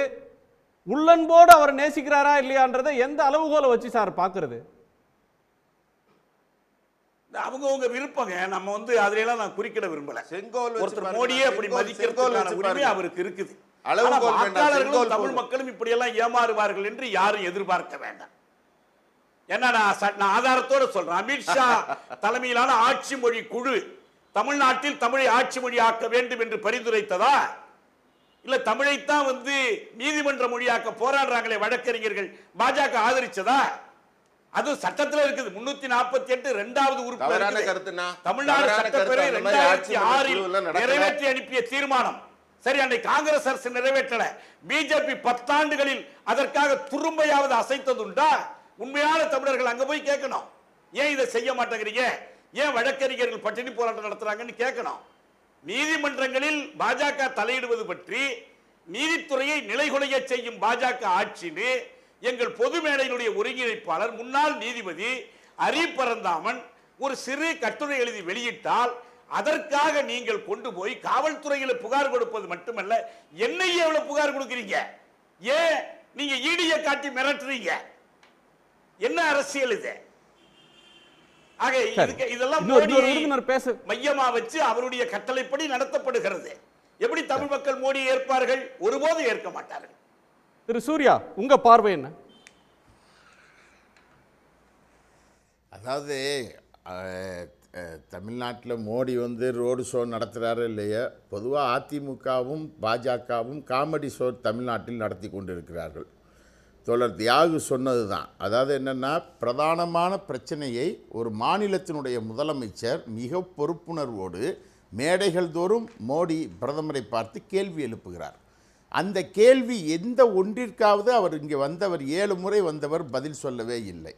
உள்ளன்போடு அவர் நேசிக்கிறாரா இல்லையான்றதை எந்த அளவுகோலை வச்சு சார் பாக்குறது? அவங்க விருப்பங்க. நம்ம அதுல எல்லாம் நான் குறிக்கிட விரும்பல. ஒருத்தர் மோடியே அப்படி மதிக்கிறதுக்கான உரிமை அவருக்கு இருக்குது. வாக்காளர்களும் தமிழ் மக்களும் இப்படி எல்லாம் ஏமாறுவார்கள் என்று யாரும் எதிர்பார்க்க வேண்டாம். என்ன, நான் ஆதாரத்தோட சொல்றேன். அமித்ஷா தலைமையிலான ஆட்சி மொழி குழு தமிழ்நாட்டில் தமிழை ஆட்சி மொழி ஆக்க வேண்டும் என்று பரிந்துரைத்ததா? இல்ல தமிழைத்தான் நீதிமன்ற மொழியாக்க போராடுறாங்களே வழக்கறிஞர்கள், பாஜக ஆதரிச்சதா? அது சட்டத்தில் இருக்குது. 348 2வது உறுப்பு தமிழ்நாடு சட்டப்பேரவை 2006 நிறைவேற்றி அனுப்பிய தீர்மானம். சரி, அன்னைக்கு காங்கிரஸ் அரசு நிறைவேற்றல, பிஜேபி 10 ஆண்டுகளில் அதற்காக துரும்பையாவது அசைத்ததுண்டா? உண்மையான தமிழர்கள் அங்க போய் கேட்கணும், ஏன் இதை செய்ய மாட்டேங்கிறீங்க, ஏன் வழக்கறிஞர்கள் பட்டினி போராட்டம் நடத்துறாங்கன்னு கேட்கணும். நீதிமன்றங்களில் பாஜக தலையிடுவது பற்றி நீதித்துறையை நிலைகுலைய செய்யும் பாஜக ஆட்சின்னு எங்கள் பொது மேடையினுடைய ஒருங்கிணைப்பாளர் முன்னாள் நீதிபதி அரி பரந்தாமன் ஒரு சிறு கட்டுரை எழுதி வெளியிட்டால் அதற்காக நீங்கள் கொண்டு போய் காவல்துறையில புகார் கொடுப்பது மட்டுமல்ல, என்ஐஏ புகார் கொடுக்கிறீங்க. ஏன் நீங்க ஈடியை காட்டி மிரட்டுறீங்க? என்ன அரசியல் இது? இதெல்லாம் மையமா வச்சு அவருடைய கட்டளைப்படி நடத்தப்படுகிறது. எப்படி தமிழ் மக்கள் மோடியை ஏற்பார்கள்? ஒருபோதும் ஏற்க மாட்டார்கள். திரு சூர்யா, உங்க பார்வை என்ன? அதாவது தமிழ்நாட்டில் மோடி வந்து ரோடு ஷோ நடத்துகிறாரு இல்லையா, பொதுவாக அதிமுகவும் பாஜகவும் காமெடி ஷோ தமிழ்நாட்டில் நடத்தி கொண்டிருக்கிறார்கள். தோழர் தியாகு சொன்னது தான். அதாவது என்னென்னா, பிரதானமான பிரச்சனையை ஒரு மாநிலத்தினுடைய முதலமைச்சர் மிக பொறுப்புணர்வோடு மேடைகள் தோறும் மோடி பிரதமரை பார்த்து கேள்வி எழுப்புகிறார். அந்த கேள்வி எந்த ஒன்றிற்காவது அவர் இங்கே வந்தவர் 7 முறை வந்தவர் பதில் சொல்லவே இல்லை.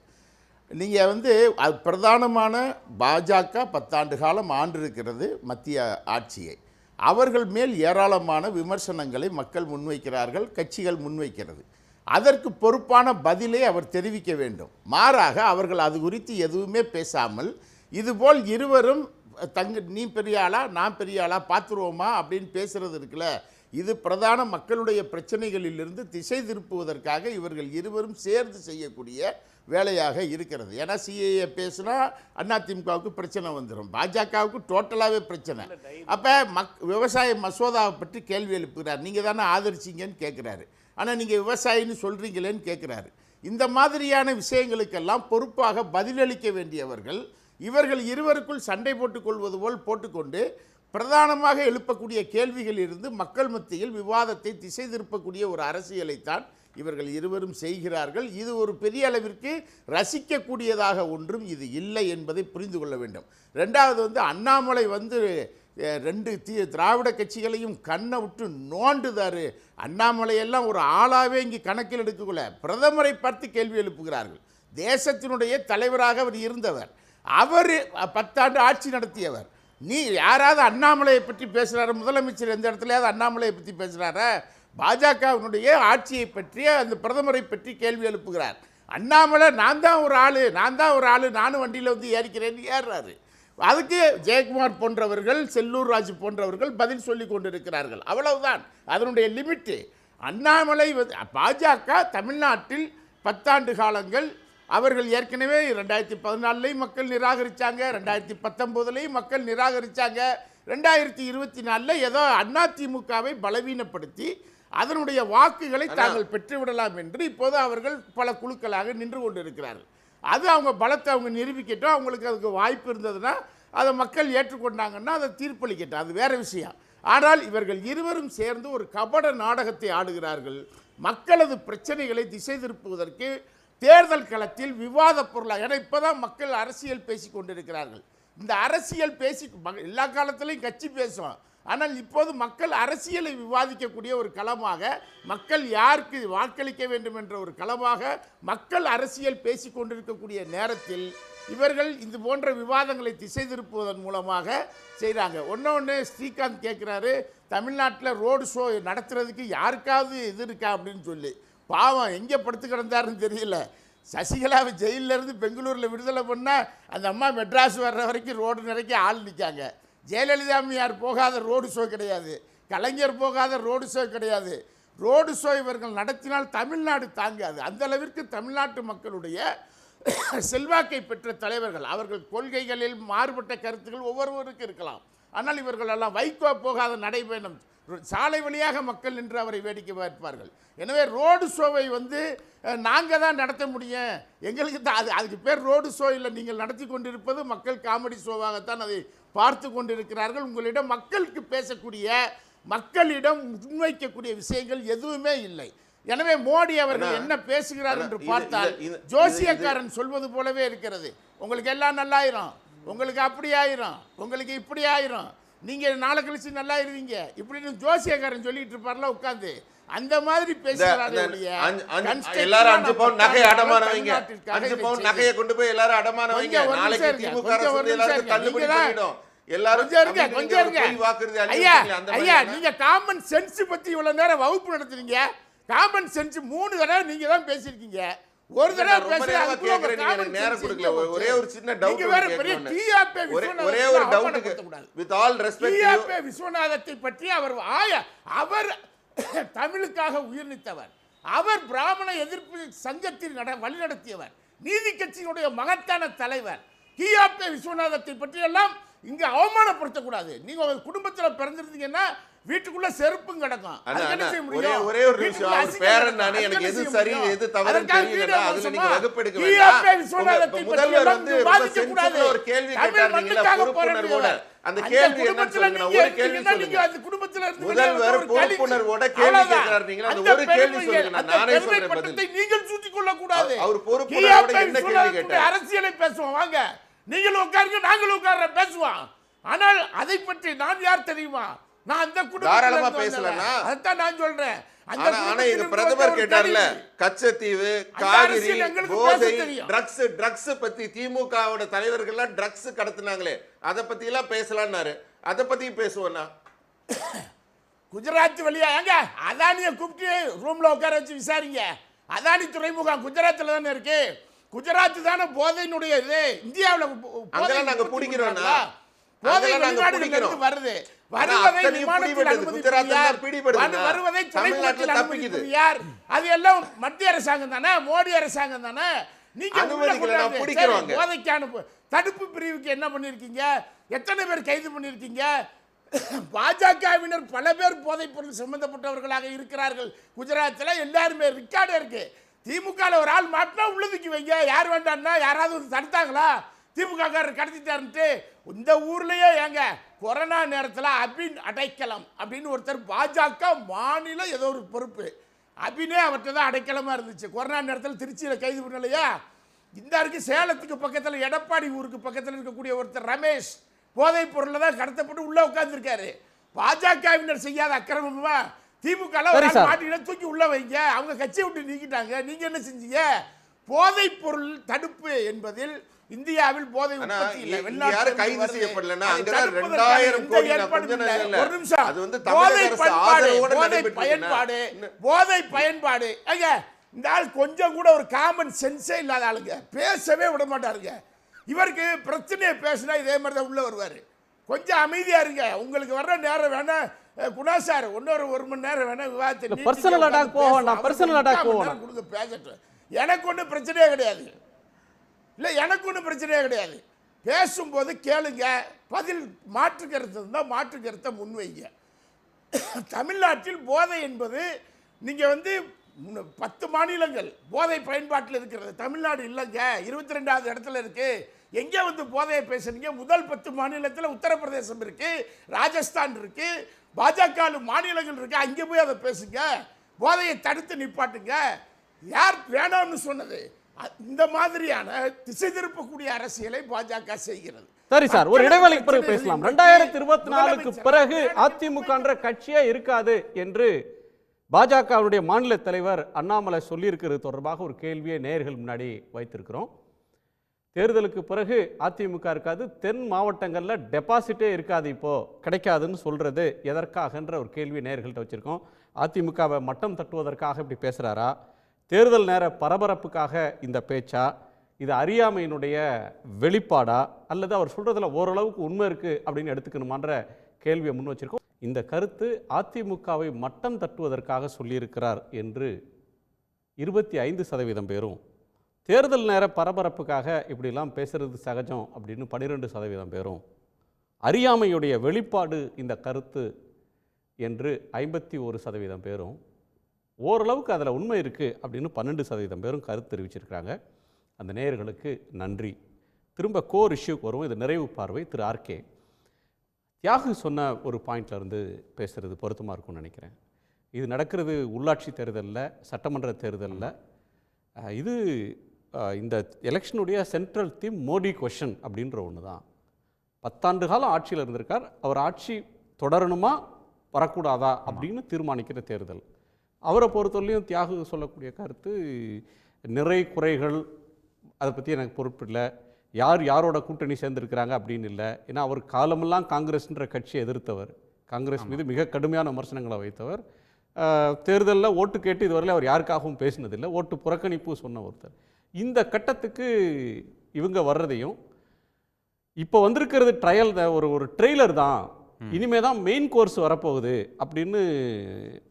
நீங்கள் வந்து அது பிரதானமான பாஜக 10 ஆண்டு காலம் ஆண்டிருக்கிறது மத்திய ஆட்சியை. அவர்கள் மேல் ஏராளமான விமர்சனங்களை மக்கள் முன்வைக்கிறார்கள், கட்சிகள் முன்வைக்கிறது. அதற்கு பொறுப்பான பதிலை அவர் தெரிவிக்க வேண்டும். மாறாக அவர்கள் அது குறித்து எதுவுமே பேசாமல் இதுபோல் இருவரும் நீ பெரிய ஆளா நான் பெரிய ஆளா பார்த்துருவோமா அப்படின்னு பேசுறது இருக்குல்ல, இது பிரதான மக்களுடைய பிரச்சனைகளிலிருந்து திசை திருப்புவதற்காக இவர்கள் இருவரும் சேர்ந்து செய்யக்கூடிய வேலையாக இருக்கிறது. ஏன்னா சிஏஏ பேசுனா அதிமுகவுக்கு பிரச்சனை வந்துடும், பாஜகவுக்கு டோட்டலாகவே பிரச்சனை. அப்போ விவசாய மசோதாவை பற்றி கேள்வி எழுப்புகிறார். நீங்கள் தானே ஆதரிச்சிங்கன்னு கேட்குறாரு. ஆனால் நீங்கள் விவசாயின்னு சொல்கிறீங்களேன்னு கேட்குறாரு. இந்த மாதிரியான விஷயங்களுக்கெல்லாம் பொறுப்பாக பதிலளிக்க வேண்டியவர்கள் இவர்கள் இருவருக்குள் சண்டை போட்டுக்கொள்வது போல் போட்டுக்கொண்டு பிரதானமாக எழுப்பக்கூடிய கேள்விகளில் இருந்து மக்கள் மத்தியில் விவாதத்தை திசை திருப்பக்கூடிய ஒரு அரசியலைத்தான் இவர்கள் இருவரும் செய்கிறார்கள். இது ஒரு பெரிய அளவிற்கு ரசிக்கக்கூடியதாக ஒன்றும் இது இல்லை என்பதை புரிந்து கொள்ள வேண்டும். ரெண்டாவது வந்து அண்ணாமலை வந்து 2 திராவிட கட்சிகளையும் கண்ணை விட்டு நோண்டுதாரு. அண்ணாமலையெல்லாம் ஒரு ஆளாகவே இங்கே கணக்கில் எடுக்கக்குள்ள பிரதமரை பார்த்து கேள்வி எழுப்புகிறார்கள். தேசத்தினுடைய தலைவராக அவர் இருந்தவர், அவர் 10 ஆண்டு ஆட்சி நடத்தியவர். நீ யாராவது அண்ணாமலையை பற்றி பேசுகிறாரு? முதலமைச்சர் எந்த இடத்துலையாவது அண்ணாமலையை பற்றி பேசுகிறாரா? பாஜகவினுடைய ஆட்சியை பற்றிய அந்த பிரதமரை பற்றி கேள்வி எழுப்புகிறார். அண்ணாமலை நான் தான் ஒரு ஆள் நானும் வண்டியில் வந்து ஏறிக்கிறேன்னு ஏறுறாரு. அதுக்கு ஜெயக்குமார் போன்றவர்கள், செல்லூர் ராஜு போன்றவர்கள் பதில் சொல்லி கொண்டிருக்கிறார்கள். அவ்வளவுதான் அதனுடைய லிமிட்டு. அண்ணாமலை பாஜக தமிழ்நாட்டில் 10 ஆண்டு காலங்கள் அவர்கள் ஏற்கனவே 2014 மக்கள் நிராகரித்தாங்க, 2019 மக்கள் நிராகரித்தாங்க, 2024 ஏதோ அதிமுகவை பலவீனப்படுத்தி அதனுடைய வாக்குகளை தாங்கள் பெற்றுவிடலாம் என்று இப்போது அவர்கள் பல குழுக்களாக நின்று கொண்டிருக்கிறார்கள். அது அவங்க பலத்தை அவங்க நிரூபிக்கட்டும். அவங்களுக்கு அதுக்கு வாய்ப்பு இருந்ததுன்னா அதை மக்கள் ஏற்றுக்கொண்டாங்கன்னா அதை தீர்ப்பளிக்கட்டும், அது வேறு விஷயம். ஆனால் இவர்கள் இருவரும் சேர்ந்து ஒரு கபட நாடகத்தை ஆடுகிறார்கள். மக்களது பிரச்சனைகளை திசை திருப்புவதற்கு தேர்தல் களத்தில் விவாத பொருளாக. ஏன்னா இப்போ தான் மக்கள் அரசியல் பேசி கொண்டிருக்கிறார்கள். இந்த அரசியல் பேசி எல்லா காலத்திலையும் கட்சி பேசும், ஆனால் இப்போது மக்கள் அரசியலை விவாதிக்கக்கூடிய ஒரு களமாக, மக்கள் யாருக்கு வாக்களிக்க வேண்டும் என்ற ஒரு களமாக மக்கள் அரசியல் பேசி கொண்டிருக்கக்கூடிய நேரத்தில் இவர்கள் இது போன்ற விவாதங்களை திசை திருப்புவதன் மூலமாக செய்கிறாங்க. ஒன்று ஸ்ரீகாந்த் கேட்குறாரு, தமிழ்நாட்டில் ரோடு ஷோ நடத்துறதுக்கு யாருக்காவது இது இருக்கா அப்படின்னு சொல்லி. பாவம் எங்கே படுத்து கிடந்தாருன்னு தெரியல. சசிகலாவை ஜெயிலிருந்து பெங்களூரில் விடுதலை பண்ணால் அந்த அம்மா மெட்ராஸ் வர்ற வரைக்கும் ரோடு நிறைக்க ஆள் நிற்காங்க. ஜெயலலிதா அம்மையார் போகாத ரோடு ஷோ கிடையாது, கலைஞர் போகாத ரோடு ஷோ கிடையாது. ரோடு ஷோ இவர்கள் நடத்தினால் தமிழ்நாடு தாங்காது. அந்த அளவிற்கு தமிழ்நாட்டு மக்களுடைய செல்வாக்கை பெற்ற தலைவர்கள். அவர்கள் கொள்கைகளில் மாறுபட்ட கருத்துக்கள் ஒவ்வொருவருக்கும் இருக்கலாம், ஆனால் இவர்கள் எல்லாம் வைகோ போகாத நடைபயணம், சாலை வழியாக மக்கள் நின்று அவரை வேடிக்கை பார்ப்பார்கள். எனவே ரோடு ஷோவை வந்து நாங்கள் தான் நடத்த முடியும், எங்களுக்கு தான் அதுக்கு பேர் ரோடு ஷோ இல்லை. நீங்கள் நடத்தி கொண்டிருப்பது மக்கள் காமெடி ஷோவாகத்தான் அதை பார்த்து கொண்டிருக்கிறார்கள். உங்களிடம் மக்களுக்கு பேசக்கூடிய, மக்களிடம் முன்வைக்கக்கூடிய விஷயங்கள் எதுவுமே இல்லை. எனவே மோடி அவர்கள் என்ன பேசுகிறார் என்று பார்த்தால் ஜோசியக்காரன் சொல்வது போலவே இருக்கிறது. உங்களுக்கு எல்லாம் நல்லாயிரும், உங்களுக்கு அப்படி ஆயிரும், உங்களுக்கு இப்படி ஆயிரும், நீங்கள் நாளை கழிச்சு நல்லா இருவீங்க இப்படின்னு ஜோசியக்காரன் சொல்லிட்டு இருப்பார்ல உட்காந்து, அந்த மாதிரி பேசுகிறாரு. எல்லாரும் 5 பவுன் நகை அடமான வைங்க, 5 பவுன் நகையை கொண்டு போய் எல்லாரும் அடமான வைங்க, நாளைக்கு திமுக எல்லாரும் தள்ளுபடி பண்ணிடும். எல்லாரும் ஐயா நீங்க காமன் சென்ஸ் பத்தி இவ்வளவு நேரம் வகுப்பு நடத்துறீங்க. காமன் சென்ஸ் 3 தடவை நீங்க தான் பேசிருக்கீங்க. ஒரு தடவை பேசுறீங்க, நேரம் கொடுக்கல. ஒரே ஒரு சின்ன டவுட், ஒரே ஒரு டவுட். வித் ஆல் ரெஸ்பெக்ட், விஸ்வநாதத்தை பற்றி அவர் தமிழுக்காக உயிர் நீத்தவர், அவர் பிராமண எதிர்ப்பு சங்கத்தில் வழிநடத்தியவர், நீதி கட்சியினுடைய மகத்தான தலைவர். கியாப்பே விஸ்வநாதத்தை பற்றி எல்லாம் இங்க அவமானப்படுத்தக்கூடாது. நீங்க உங்க குடும்பத்துல பிறந்திருந்தீங்கன்னா வீட்டுக்குள்ள செருப்பும் கிடக்கும். அதுக்கு என்ன செய்ய முடியும்? ஒரே ஒரு நிமிஷம். அவர் பேரன் நானே, எனக்கு எது சரி எது தவறுன்னு தெரியலன்னா அதுல நீங்க வகுப்பெடுக்க வேண்டாம். முதல்வர் வந்து ரொம்ப சென்சிட்டிவா ஒரு கேள்வி கேட்டாருங்களா பொறுப்புணர்வோட. அந்த கேள்வி என்ன சொல்லுங்க? ஒரு கேள்வி சொல்லுங்க. அந்த குடும்பத்துல இருந்து முதல்வர் பொறுப்புணர்வோட கேள்வி கேக்குறாரு. நீங்க அந்த ஒரு கேள்வி சொல்லுங்க, நானே சொல்றேன் பதில். நீங்கள் சூட்டிக் கொள்ள கூடாது. அவர் பொறுப்புணர்வோட என்ன கேள்வி கேட்டார்? அரசியலை பேசுவோம் வாங்க. நீங்களும் உட்காருங்க, நாங்களும் உட்கார்ற பேசுவோம். ஆனால் அதை பற்றி நான் யார் தெரியுமா? நான் அந்த தாராளமா பேசலன்னா அதான் நான் சொல்றேன். ஆனா எங்க பிரதமர் கேட்டார்ல, கச்சத்தீவு, காவிரி, போதை, ட்ரக்ஸ் பத்தி திமுகவோட தலைவர்கள் எல்லாம் ட்ரக்ஸ் கடத்தினாங்களே, அத பத்தி எல்லாம் பேசலாம்னாரு. அத பத்தி பேசுவோம்னா குஜராத் வழியா ஏங்க அதானியை கூப்பிட்டு ரூம்ல உட்கார வச்சு விசாரிங்க. அதானி துறைமுகம் குஜராத்ல தானே இருக்கு. குஜராத் தானே போதையினுடைய இது. இந்தியாவுல அங்கெல்லாம் நாங்க பிடிக்கிறோம்னா போதை வெளிநாடுகளிலிருந்து வருது. வருவதை விமானத்தில் அனுமதிப்பது வருவதை துறைமுகத்தில் அனுமதிப்பது யார்? அது எல்லாம் மத்திய அரசாங்கம் தானே, மோடி அரசாங்கம் தானே. நீங்க போதைக்கான தடுப்பு பிரிவுக்கு என்ன பண்ணிருக்கீங்க? எத்தனை பேர் கைது பண்ணிருக்கீங்க? பாஜகவினர் பல பேர் போதைப் பொருள் சம்பந்தப்பட்டவர்களாக இருக்கிறார்கள். குஜராத்தில் எல்லாருமே ரெக்கார்டு இருக்கு. திமுக ஒரு ஆள் மாட்டினா உள்ளதுக்கு வைங்க. யார் வேண்டாம்னா யாராவது தடுத்தாங்களா? திமுக கடத்திட்டாருன்ட்டு இந்த ஊர்லயே ஏங்க கொரோனா நேரத்தில் அபின் அடைக்கலம் அப்படின்னு ஒருத்தர் பாஜக மாநில ஏதோ ஒரு பொறுப்பு அபினே அவர்கிட்ட தான் அடைக்கலமா இருந்துச்சு. கொரோனா நேரத்தில் திருச்சியில் கைது பண்ணலையா? இந்த இருக்கு சேலத்துக்கு பக்கத்தில் எடப்பாடி ஊருக்கு பக்கத்தில் இருக்கக்கூடிய ஒருத்தர் ரமேஷ் போதைப் பொருளை தான் கடத்தப்பட்டு உள்ள உட்கார்ந்துருக்காரு. பாஜகவினர் செய்யாத அக்கிரமமா திமுக மாட்டினா தூக்கி உள்ள வைங்க. அவங்க கட்சியை விட்டு நீக்கிட்டாங்க. நீங்க என்ன செஞ்சீங்க? போதைப் பொருள் தடுப்பு என்பதில் இந்தியாவில் போதை உற்பத்தி இல்லை. வெளிநாடு கைது செய்யப்படலன்னா அங்க 2000 கோடி ஒரு நிமிஷம். அது வந்து போதை பயன்பாடு போதை பயன்பாடு ஐயா இந்த ஆள் கொஞ்சம் கூட ஒரு காமன் சென்ஸே இல்லாத ஆளுங்க. பேசவே விட மாட்டாருங்க. இவருக்கு பிரச்சனையை பேசினா இதே மாதிரி தான் உள்ள வருவாரு. கொஞ்சம் அமைதியா இருங்க. உங்களுக்கு வர்ற நேரம் வேணா குணா சார் இன்னொரு 1 மணி நேரம் வேணா விவாதத்தை பர்சனல் அட்டாக் போக வேண்டாம். பர்சனல் அட்டாக் போக வேண்டாம். கொடுங்க பேசட்டும். எனக்கு ஒன்றும் பிரச்சனையே கிடையாது. இல்லை எனக்கு ஒன்றும் பிரச்சனையே கிடையாது. பேசும்போது கேளுங்க, பதில் மாற்று கருத்து இருந்தால் மாற்று கருத்தை முன்வைங்க. தமிழ்நாட்டில் போதை என்பது நீங்கள் வந்து 10 மாநிலங்கள் போதை பயன்பாட்டில் இருக்கிறது. தமிழ்நாடு இல்லைங்க, 22வது இடத்துல இருக்கு. எங்கே வந்து போதையை பேசுறீங்க? முதல் 10 மாநிலத்தில் உத்தரப்பிரதேசம் இருக்கு, ராஜஸ்தான் இருக்கு, பாஜக மாநிலங்கள் இருக்கு. அங்கே போய் அதை பேசுங்க. போதையை தடுத்து நிப்பாட்டுங்க. யார் வேணாம்னு சொன்னது? இந்த மாதிரியான திசை திருப்பக்கூடிய அரசியலை பாஜக செய்கிறது. சரி சார், ஒரு இடைவேளைக்கு பிறகு பேசலாம். 2024க்கு பிறகு அதிமுக கட்சியே இருக்காது என்று பாஜகவுடைய மாநில தலைவர் அண்ணாமலை சொல்லியிருக்கிறது தொடர்பாக ஒரு கேள்வியை நேயர்கள் முன்னாடி வைத்திருக்கிறோம். தேர்தலுக்கு பிறகு அதிமுக இருக்காது, தென் மாவட்டங்களில் டெபாசிட்டே இருக்காது, இப்போ கிடைக்காதுன்னு சொல்றது எதற்காகன்ற ஒரு கேள்வி நேயர்கள்ட்ட வச்சிருக்கோம். அதிமுகவை மட்டம் தட்டுவதற்காக இப்படி பேசுறாரா? தேர்தல் நேர பரபரப்புக்காக இந்த பேச்சா? இது அறியாமையினுடைய வெளிப்பாடா? அல்லது அவர் சொல்றதுல ஓரளவுக்கு உண்மை இருக்கு அப்படின்னு எடுத்துக்கணுமான்ற கேள்வியை முன் வச்சிருக்கோம். இந்த கருத்து அதிமுகவை மட்டம் தட்டுவதற்காக சொல்லியிருக்கிறார் என்று 25% பேரும், தேர்தல் நேர பரபரப்புக்காக இப்படிலாம் பேசுறது சகஜம் அப்படின்னு 12% பேரும், அறியாமையுடைய வெளிப்பாடு இந்த கருத்து என்று 51% பேரும், ஓரளவுக்கு அதில் உண்மை இருக்குது அப்படின்னு 12% பேரும் கருத்து தெரிவிச்சிருக்கிறாங்க. அந்த நேயர்களுக்கு நன்றி. திரும்ப கோர் இஷ்யூக்கு வருவோம். இது நிறைவு பார்வை. திரு ஆர்கே, தியாகு சொன்ன ஒரு பாயிண்ட்லேருந்து பேசுகிறது பொருத்தமாக இருக்கும்னு நினைக்கிறேன். இது நடக்கிறது உள்ளாட்சி தேர்தலில், சட்டமன்ற தேர்தலில். இது இந்த எலெக்ஷனுடைய சென்ட்ரல் தீம் மோடி கொஷன் அப்படின்ற ஒன்று தான். 10 ஆண்டு காலம் ஆட்சியில் இருந்திருக்கார். அவர் ஆட்சி தொடரணுமா வரக்கூடாதா அப்படின்னு தீர்மானிக்கிற தேர்தல். அவரை பொறுத்தவரையிலையும் தியாகு சொல்லக்கூடிய கருத்து நிறை குறைகள் அதை பற்றி எனக்கு பொறுப்பில்லை, யார் யாரோட கூட்டணி சேர்ந்துருக்கிறாங்க அப்படின்னு இல்லை. ஏன்னா அவர் காலமெல்லாம் காங்கிரஸ்ன்ற கட்சியை எதிர்த்தவர், காங்கிரஸ் மீது மிக கடுமையான விமர்சனங்களை வைத்தவர். தேர்தலில் ஓட்டு கேட்டு இதுவரையில் அவர் யாருக்காகவும் பேசினதில்லை, ஓட்டு புறக்கணிப்பு சொன்ன ஒருத்தர். இந்த கட்டத்துக்கு இவங்க வர்றதையும், இப்போ வந்திருக்கிறது ட்ரையல் ஒரு ட்ரெய்லர் தான், இனிமே தான் மெயின் கோர்ஸ் வரப்போகுது அப்படின்னு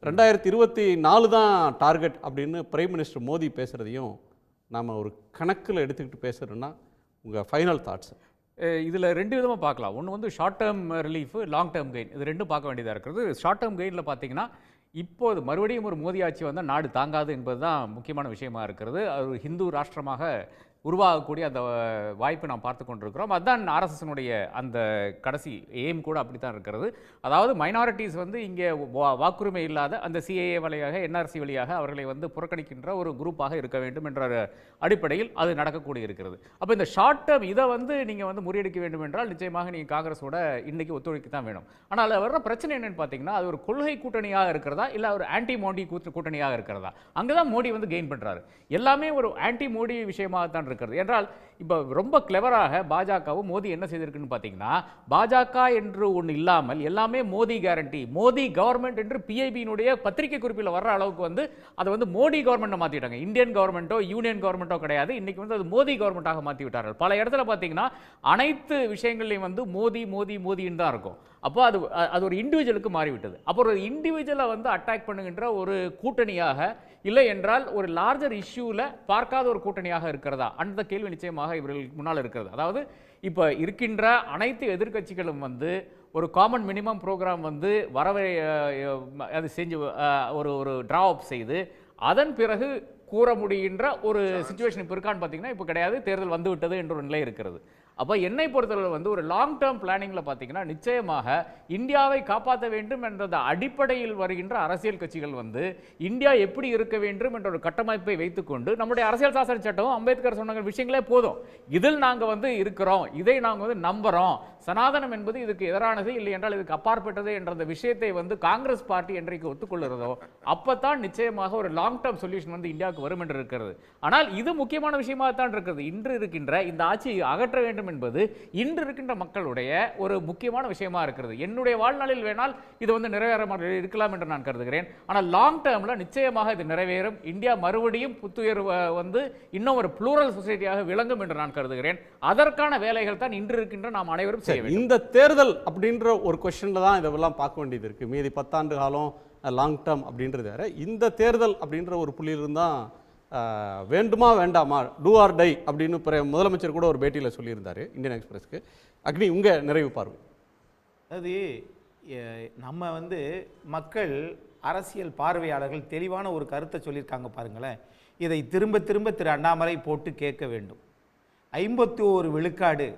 2024 தான் டார்கெட் அப்படின்னு பிரைம் மினிஸ்டர் மோடி பேசுகிறதையும் நாம் ஒரு கணக்கில் எடுத்துக்கிட்டு பேசுகிறோன்னா உங்கள் ஃபைனல் தாட்ஸ்? இதில் 2 விதமாக பார்க்கலாம். ஒன்று வந்து short term relief, long term gain, இது 2 பார்க்க வேண்டியதாக இருக்கிறது. ஷார்ட் டேர்ம் கெயினில் பார்த்தீங்கன்னா இப்போது மறுபடியும் ஒரு மோடி ஆட்சி வந்தால் நாடு தாங்காது என்பது தான் முக்கியமான விஷயமா இருக்கிறது. அது ஹிந்து ராஷ்டிரமாக உருவாகக்கூடிய அந்த வாய்ப்பு நாம் பார்த்து கொண்டிருக்கிறோம். அதுதான் ஆர்எஸ்எஸ்னுடைய அந்த கடைசி எய்ம் கூட அப்படி தான் இருக்கிறது. அதாவது மைனாரிட்டிஸ் வந்து இங்கே வாக்குரிமை இல்லாத அந்த சிஏஏ வழியாக, என்ஆர்சி வழியாக அவர்களை வந்து புறக்கணிக்கின்ற ஒரு குரூப்பாக இருக்க வேண்டும் என்ற அடிப்படையில் அது நடக்கக்கூடிய இருக்கிறது. அப்போ இந்த ஷார்ட் டேர்ம் இதை வந்து நீங்கள் வந்து முறியடிக்க வேண்டும் என்றால் நிச்சயமாக நீங்கள் காங்கிரஸோட இன்னைக்கு ஒத்துழைக்க தான் வேணும். ஆனால் வர்ற பிரச்சனை என்னன்னு பார்த்தீங்கன்னா, அது ஒரு கொள்கை கூட்டணியாக இருக்கிறதா இல்லை ஒரு ஆன்டி மோடி கூட்டணியாக இருக்கிறதா? அங்கே தான் மோடி வந்து கெயின் பண்ணுறாரு. எல்லாமே ஒரு ஆன்டி மோடி விஷயமாக தான் இருக்கிறது. என்றால் இப்போ ரொம்ப கிளவராக பாஜகவும் மோடி என்ன செய்திருக்குன்னு பார்த்தீங்கன்னா, பாஜக என்று ஒன்று இல்லாமல் எல்லாமே மோடி கேரண்டி, மோடி கவர்மெண்ட் என்று பிஐபியினுடைய பத்திரிகை குறிப்பில் வர்ற அளவுக்கு வந்து அதை வந்து மோடி கவர்மெண்ட்டை மாற்றிட்டாங்க. இந்தியன் கவர்மெண்ட்டோ யூனியன் கவர்மெண்ட்டோ கிடையாது, இன்னைக்கு வந்து அது மோடி கவர்மெண்ட்டாக மாற்றி விட்டார்கள். பல இடத்துல பார்த்தீங்கன்னா அனைத்து விஷயங்களையும் வந்து மோடி மோடி மோடின்னு தான் இருக்கும். அப்போ அது ஒரு இண்டிவிஜுவலுக்கு மாறிவிட்டது. அப்போ ஒரு இண்டிவிஜுவலை வந்து அட்டாக் பண்ணுகின்ற ஒரு கூட்டணியாக, இல்லை என்றால் ஒரு லார்ஜர் இஷ்யூவில் பார்க்காத ஒரு கூட்டணியாக இருக்கிறதா? அந்த கேள்வி நிச்சயமாக இவர்களுக்கு முன்னால் இருக்கிறது. அதாவது இப்போ இருக்கின்ற அனைத்து எதிர்க்கட்சிகளும் வந்து ஒரு காமன் மினிமம் ப்ரோக்ராம் வந்து வரவை அது செஞ்சு ஒரு ட்ரா அப் செய்து அதன் பிறகு கூற முடிகின்ற ஒரு சிச்சுவேஷன் இப்போ இருக்கான்னு பார்த்தீங்கன்னா இப்போ கிடையாது. தேர்தல் வந்து விட்டது என்ற ஒரு நிலை இருக்கிறது. அப்போ என்னை பொறுத்தவரை வந்து ஒரு லாங் டேர்ம் பிளானிங்கில் பார்த்தீங்கன்னா நிச்சயமாக இந்தியாவை காப்பாற்ற வேண்டும் என்ற அடிப்படையில் வருகின்ற அரசியல் கட்சிகள் வந்து இந்தியா எப்படி இருக்க வேண்டும் என்ற ஒரு கட்டமைப்பை வைத்துக்கொண்டு நம்முடைய அரசியல் சாசன சட்டம் அம்பேத்கர் சொன்ன விஷயங்களே போதும், இதில் நாங்கள் வந்து இருக்கிறோம், இதை நாங்கள் வந்து நம்புகிறோம், சனாதனம் என்பது இதுக்கு எதிரானது, இல்லை என்றால் இதுக்கு அப்பாற்பட்டது என்ற அந்த விஷயத்தை வந்து காங்கிரஸ் பார்ட்டி என்றைக்கு ஒத்துக்கொள்கிறதோ அப்போத்தான் நிச்சயமாக ஒரு லாங் டேர்ம் சொல்யூஷன் வந்து இந்தியாவுக்கு வரும் என்று இருக்கிறது. ஆனால் இது முக்கியமான விஷயமாக தான் இருக்கிறது. இன்று இருக்கின்ற இந்த ஆட்சியை அகற்ற வேண்டும் என்பது இன்று இருக்கின்ற மக்களுடைய ஒரு முக்கியமான விஷயமா இருக்கிறது. என்னுடைய வாழ்நாளில் வேணால் இது வந்து நிறைவேறாமல் இருக்கலாம் என்று நான் கருதுகிறேன். ஆனால் லாங் டேர்ம்ல நிச்சயமாக இது நிறைவேறும். இந்தியா மறுபடியும் புத்துயிர் வந்து இன்னும் ஒரு ப்ளூரல் சொசைட்டியாக விளங்கும் என்று நான் கருதுகிறேன். அதற்கான வேலைகள் தான் இன்று இருக்கின்ற நாம் அனைவரும் செய்ய வேண்டும். இந்த தேர்தல் அப்படின்ற ஒரு கொஸ்டின்ல தான் இதெல்லாம் பார்க்க வேண்டியது இருக்கு. மீதி 10 ஆண்டு காலம் லாங் டேர்ம் அப்படின்றது வேற. இந்த தேர்தல் அப்படின்ற ஒரு புள்ளியிலிருந்து தான் வேண்டுமா வேண்டாமா, டூ ஆர் டை அப்படின்னு முதலமைச்சர் கூட ஒரு பேட்டியில் சொல்லியிருந்தார் இந்தியன் எக்ஸ்பிரஸ்க்கு. அக்னி, உங்கள் நிறைவு பார்வை. அது நம்ம வந்து மக்கள் அரசியல் பார்வையாளர்கள் தெளிவான ஒரு கருத்தை சொல்லியிருக்காங்க பாருங்களேன். இதை திரும்ப திரும்ப திரு அண்ணாமலை போட்டு கேட்க வேண்டும். 51 விழுக்காடு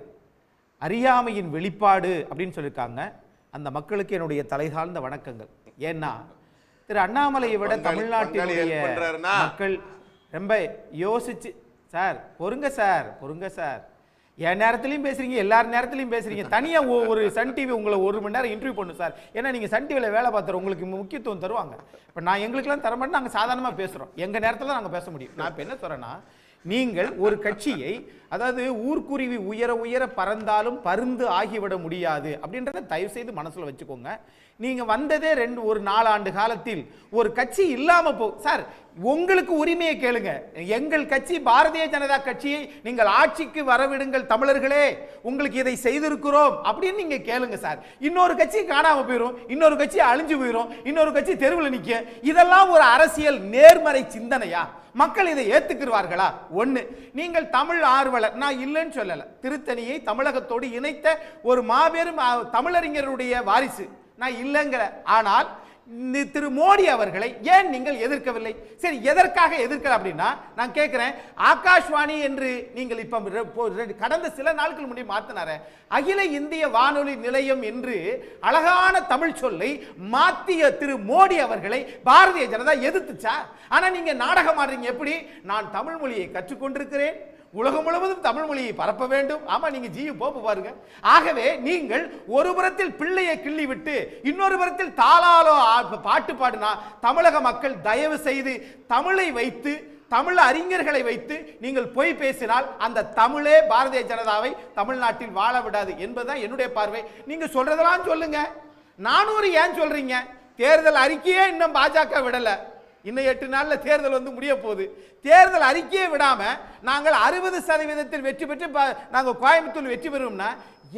அறியாமையின் வெளிப்பாடு அப்படின்னு சொல்லியிருக்காங்க. அந்த மக்களுக்கு என்னுடைய தலைசார்ந்த வணக்கங்கள். ஏன்னா திரு அண்ணாமலையை விட தமிழ்நாட்டினுடைய மக்கள் ரொம்ப யோசிச்சு, சார் பொறுங்க சார், என் நேரத்துலையும் பேசுறீங்க, எல்லார் நேரத்துலையும் பேசுறீங்க. தனியாக ஒரு சன் டிவி உங்களை 1 மணி நேரம் இன்டர்வியூ பண்ணும் சார். ஏன்னா நீங்கள் சன் டிவியில் வேலை பார்த்துறோம், உங்களுக்கு முக்கியத்துவம் தருவாங்க. இப்போ நான் எங்களுக்கெல்லாம் தரமாட்டேன், நாங்கள் சாதாரணமாக பேசுகிறோம், எங்கள் நேரத்தில் தான் நாங்கள் பேச முடியும். நான் இப்போ என்ன சொல்கிறேன்னா, நீங்கள் ஒரு கட்சியை, அதாவது ஊர்க்குருவி உயர உயர பறந்தாலும் பருந்து ஆகிவிட முடியாது அப்படின்றத தயவு செய்து மனசுல வச்சுக்கோங்க. நீங்க வந்ததே ஒரு 4 ஆண்டு காலத்தில் ஒரு கட்சி இல்லாம சார், உங்களுக்கு உரிமையை கேளுங்க. எங்கள் கட்சி பாரதிய ஜனதா கட்சியை நீங்கள் ஆட்சிக்கு வரவிடுங்கள் தமிழர்களே, உங்களுக்கு இதை செய்திருக்கிறோம் அப்படின்னு நீங்க கேளுங்க சார். இன்னொரு கட்சி காணாம போயிடும், இன்னொரு கட்சி அழிஞ்சு போயிடும், இன்னொரு கட்சி தெருவில் நிற்க. இதெல்லாம் ஒரு அரசியல் நேர்மறை சிந்தனையா? மக்கள் இதை ஏத்துக்குவார்களா? ஒண்ணு, நீங்கள் தமிழ் ஆர்வலர், நான் இல்லைன்னு சொல்லல, திருத்தணியை தமிழகத்தோடு இணைத்த ஒரு மாபெரும் தமிழறிஞருடைய வாரிசு, நான் இல்லைங்கிற. ஆனால் திரு மோடி அவர்களை ஏன் நீங்கள் எதிர்க்கவில்லை? சரி, எதற்காக எதிர்க்கல அப்படின்னா நான் கேட்கிறேன். ஆகாஷ்வாணி என்று நீங்கள் இப்ப கடந்த சில நாட்கள் முன்னாடி மாத்தினார அகில இந்திய வானொலி நிலையம் என்று அழகான தமிழ் சொல்லை மாத்திய திரு மோடி அவர்களை பாரதிய ஜனதா எதிர்த்துச்சா? ஆனா நீங்க நாடகம் ஆடுறீங்க. எப்படி? நான் தமிழ் மொழியை கற்றுக்கொண்டிருக்கிறேன், உலகம் முழுவதும் தமிழ் மொழியை பரப்ப வேண்டும். ஆமா, நீங்க ஜியு போப்பு பாருங்க. ஆகவே நீங்கள் ஒரு புறத்தில் பிள்ளையை கிள்ளி விட்டு இன்னொரு புறத்தில் தாளாலோ பாட்டு பாடினா தமிழக மக்கள் தயவு செய்து தமிழை வைத்து, தமிழ் அறிஞர்களை வைத்து நீங்கள் பொய் பேசினால் அந்த தமிழே பாரதிய ஜனதாவை தமிழ்நாட்டில் வாழ விடாது என்பதுதான் என்னுடைய பார்வை. நீங்க சொல்றதெல்லாம் சொல்லுங்க, 400 ஏன் சொல்றீங்க? தேர்தல் அறிக்கையே இன்னும் பாஜக விடல. இன்னும் 8 நாள்ல தேர்தல் வந்து முடிய போகுது. தேர்தல் அறிக்கையை விடாம நாங்கள் 60% வெற்றி பெற்று நாங்கள் கோயம்புத்தூர் வெற்றி பெறுவோம்னா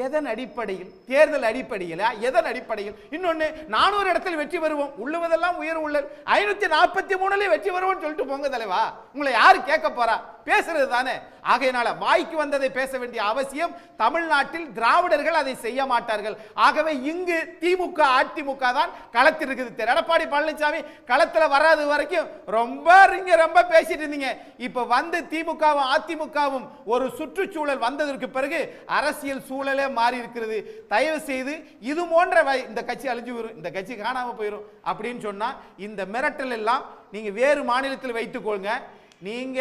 எதன் அடிப்படையில்? தேர்தல் அடிப்படையில், எதன் அடிப்படையில்? இன்னொன்னு, 400 இடத்தில் வெற்றி பெறுவோம், உள்ளுவதெல்லாம் உயர் உள்ள 543 வெற்றி பெறுவோம் சொல்லிட்டு போங்க தலைவா. உங்களை யாரு கேட்க போறா? பேசுறது தானே. ஆகையினால வாய்க்கு வந்ததை பேச வேண்டிய அவசியம் தமிழ்நாட்டில் திராவிடர்கள் அதை செய்ய மாட்டார்கள். ஆகவே இங்கு திமுக அதிமுக தான் களத்தில் இருக்குது. எடப்பாடி பழனிசாமி களத்தில் வராது வரைக்கும் ரொம்ப பேசிட்டு இருந்தீங்க. இப்ப வந்து திமுகவும் அதிமுகவும் ஒரு சுற்றுச்சூழல் வந்ததற்கு பிறகு அரசியல் சூழலே மாறி இருக்கிறது. தயவு செய்து இது போன்ற இந்த கட்சி அழிஞ்சு வரும், இந்த கட்சி காணாம போயிடும் அப்படின்னு சொன்னா இந்த மிரட்டல் எல்லாம் நீங்க வேறு மாநிலத்தில் வைத்துக் கொள்ளுங்க. நீங்க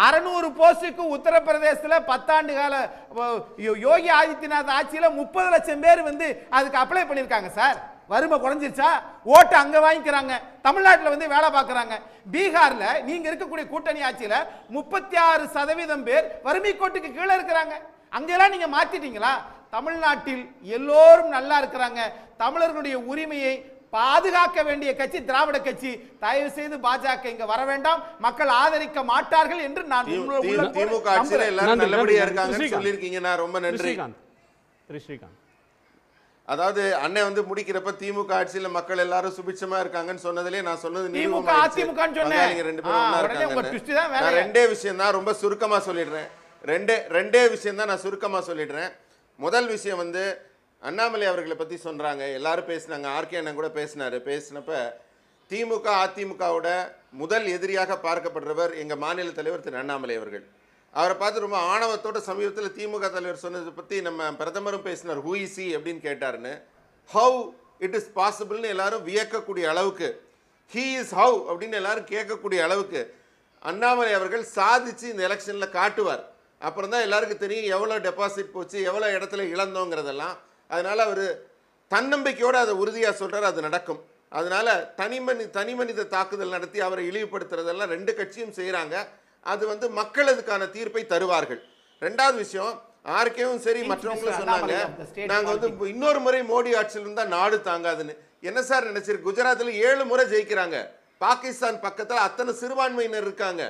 600 போஸ்டுக்கு உத்தரப்பிரதேசத்தில் 10 ஆண்டு கால யோகி ஆதித்யநாத் ஆட்சியில் 30 லட்சம் பேர் வந்து அதுக்கு அப்ளை பண்ணியிருக்காங்க சார். வறுமை குறைஞ்சிருச்சா? ஓட்டு அங்க வாங்கிக்கிறாங்க, தமிழ்நாட்டில் வந்து வேலை பார்க்கறாங்க. பீகார்ல நீங்க இருக்கக்கூடிய கூட்டணி ஆட்சியில் 36% பேர் வறுமை கோட்டுக்கு கீழே இருக்கிறாங்க. அங்கெல்லாம் நீங்க மாத்திட்டீங்களா? தமிழ்நாட்டில் எல்லோரும் நல்லா இருக்கிறாங்க. தமிழர்களுடைய உரிமையை பாதுகாக்க வேண்டிய கட்சி திராவிட கட்சி. தயவு செய்து பாஜக இங்க வர வேண்டாம், மக்கள் ஆதரிக்க மாட்டார்கள் என்று நான் திமுக ஆட்சியில எல்லாரும் நல்லபடியா இருக்காங்கன்னு சொல்லிருக்கீங்க. நான் ரொம்ப நன்றி. ஸ்ரீகாந்த், அதாவது அண்ணன் வந்து முடிக்கிறப்ப திமுக ஆட்சியில மக்கள் எல்லாரும் சுபிட்சமா இருக்காங்கன்னு சொன்னதுலயே நான் சொன்னது திமுக அதிமுகன்னு சொன்னேன். ரெண்டு பேரும் ஒண்ணா இருக்காங்க. நான் ரெண்டே விஷயம் தான் ரொம்ப சுருக்கமா சொல்லிடுறேன். ரெண்டே விஷயம் தான் நான் சுருக்கமா சொல்லிடுறேன். முதல் விஷயம் வந்து அண்ணாமலை அவர்களை பற்றி சொல்கிறாங்க, எல்லாரும் பேசினாங்க, ஆர்கே அண்ணன் கூட பேசினப்ப திமுக அதிமுகவோட முதல் எதிரியாக பார்க்கப்படுறவர் எங்கள் மாநில தலைவர் திரு அண்ணாமலை அவர்கள். அவரை பார்த்து ரொம்ப ஆணவத்தோட சமீபத்தில் திமுக தலைவர் சொன்னதை பற்றி நம்ம பிரதமரும் பேசினார். ஹூ இஸ் ஹி அப்படின்னு கேட்டாருன்னு. ஹவு இட் இஸ் பாசிபிள்னு எல்லாரும் வியக்கக்கூடிய அளவுக்கு, ஹீ இஸ் ஹவு அப்படின்னு எல்லாரும் கேட்கக்கூடிய அளவுக்கு அண்ணாமலை அவர்கள் சாதிச்சு இந்த எலெக்ஷனில் காட்டுவார். அப்புறம் தான் எல்லாருக்கும் தெரியும் எவ்வளோ டெபாசிட் போச்சு, எவ்வளோ இடத்துல இழந்தோங்கிறதெல்லாம். அதனால் அவர் தன்னம்பிக்கையோடு அதை உறுதியாக சொல்கிறார், அது நடக்கும். அதனால் தனி மனித தாக்குதல் நடத்தி அவரை இழிவுபடுத்துறதெல்லாம் ரெண்டு கட்சியும் செய்கிறாங்க. அது வந்து மக்கள் அதுக்கான தீர்ப்பை தருவார்கள். ரெண்டாவது விஷயம், ஆர்கேவும் சரி மற்றவங்களும் சொன்னாங்க, நாங்கள் வந்து இன்னொரு முறை மோடி ஆட்சியில் இருந்தால் நாடு தாங்காதுன்னு. என்ன சார் நினைச்சிருக்கு? குஜராத்தில் 7 முறை ஜெயிக்கிறாங்க. பாகிஸ்தான் பக்கத்தில் அத்தனை சிறுபான்மையினர் இருக்காங்க.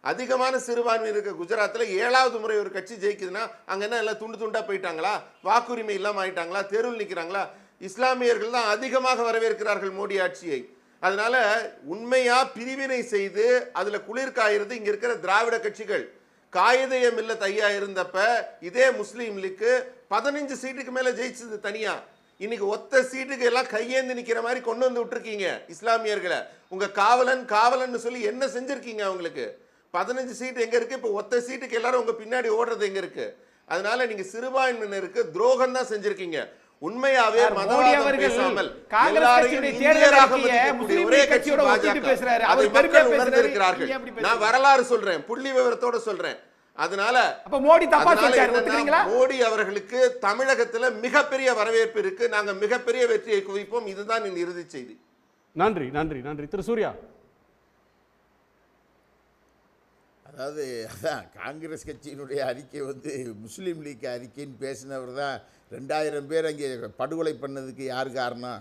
அதிகமான சிறுபான்மையினர் இருக்க குஜராத்தில் 7வது முறை ஒரு கட்சி ஜெயிக்குதுன்னா அங்கே என்ன எல்லாம் துண்டு துண்டாக போயிட்டாங்களா? வாக்குரிமை இல்லாமல் ஆயிட்டாங்களா? தெருவில் நிற்கிறாங்களா? இஸ்லாமியர்கள் தான் அதிகமாக வரவேற்கிறார்கள் மோடி ஆட்சியை. அதனால உண்மையா பிரிவினை செய்து அதுல குளிர்காயிறது இங்க இருக்கிற திராவிட கட்சிகள். காயிதே மில்லத் ஐயா இருந்தப்ப இதே முஸ்லீம் லீக்கு 15 சீட்டுக்கு மேல ஜெயிச்சது தனியா. இன்னைக்கு ஒத்த சீட்டுக்கு எல்லாம் கையேந்து நிக்கிற மாதிரி கொண்டு வந்து விட்டுருக்கீங்க இஸ்லாமியர்களை. உங்க காவலன் சொல்லி என்ன செஞ்சிருக்கீங்க? அவங்களுக்கு 15 சீட்டு எங்க இருக்கு? இப்ப ஒத்த சீட்டுக்கு எல்லாரும் உங்க பின்னாடி ஓடுறது எங்க இருக்கு? அதனால நீங்க சிறுபான்மையினருக்கு துரோகம் தான் செஞ்சிருக்கீங்க. உண்மையாவே மதவாதம் பேசாமல் நான் வரலாறு சொல்றேன், புள்ளி விவரத்தோட சொல்றேன். அதனால மோடி அவர்களுக்கு தமிழகத்துல மிகப்பெரிய வரவேற்பு இருக்கு. நாங்க மிகப்பெரிய வெற்றியை குவிப்போம். இதுதான் என் இறுதி செய்தி. நன்றி நன்றி நன்றி. திரு சூர்யா, அதாவது அதான் காங்கிரஸ் கட்சியினுடைய அறிக்கை வந்து முஸ்லீம் லீக் அறிக்கைன்னு பேசினவர் தான் 2000 பேர் அங்கே படுகொலை பண்ணதுக்கு யார் காரணம்?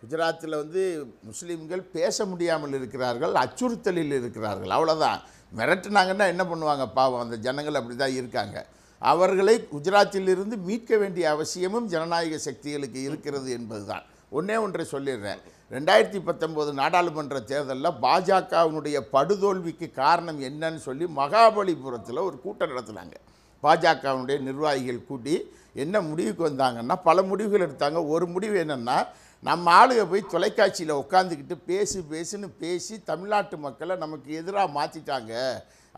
குஜராத்தில் வந்து முஸ்லீம்கள் பேச முடியாமல் இருக்கிறார்கள், அச்சுறுத்தலில் இருக்கிறார்கள். அவ்வளோதான். மிரட்டினாங்கன்னா என்ன பண்ணுவாங்க? பாவம், அந்த ஜனங்கள் அப்படி தான் இருக்காங்க. அவர்களை குஜராத்திலிருந்து மீட்க வேண்டிய அவசியமும் ஜனநாயக சக்திகளுக்கு இருக்கிறது என்பது தான். ஒன்றே ஒன்றை சொல்லிடுறேன். 2019 நாடாளுமன்ற தேர்தலில் பாஜகவினுடைய படுதோல்விக்கு காரணம் என்னன்னு சொல்லி மகாபலிபுரத்தில் ஒரு கூட்டம் நடத்துனாங்க. பாஜகவினுடைய நிர்வாகிகள் கூட்டி என்ன முடிவுக்கு வந்தாங்கன்னா, பல முடிவுகள் எடுத்தாங்க. ஒரு முடிவு என்னென்னா, நம்ம ஆளுக போய் தொலைக்காட்சியில் உட்காந்துக்கிட்டு பேசுன்னு பேசி தமிழ்நாட்டு மக்களை நமக்கு எதிராக மாற்றிட்டாங்க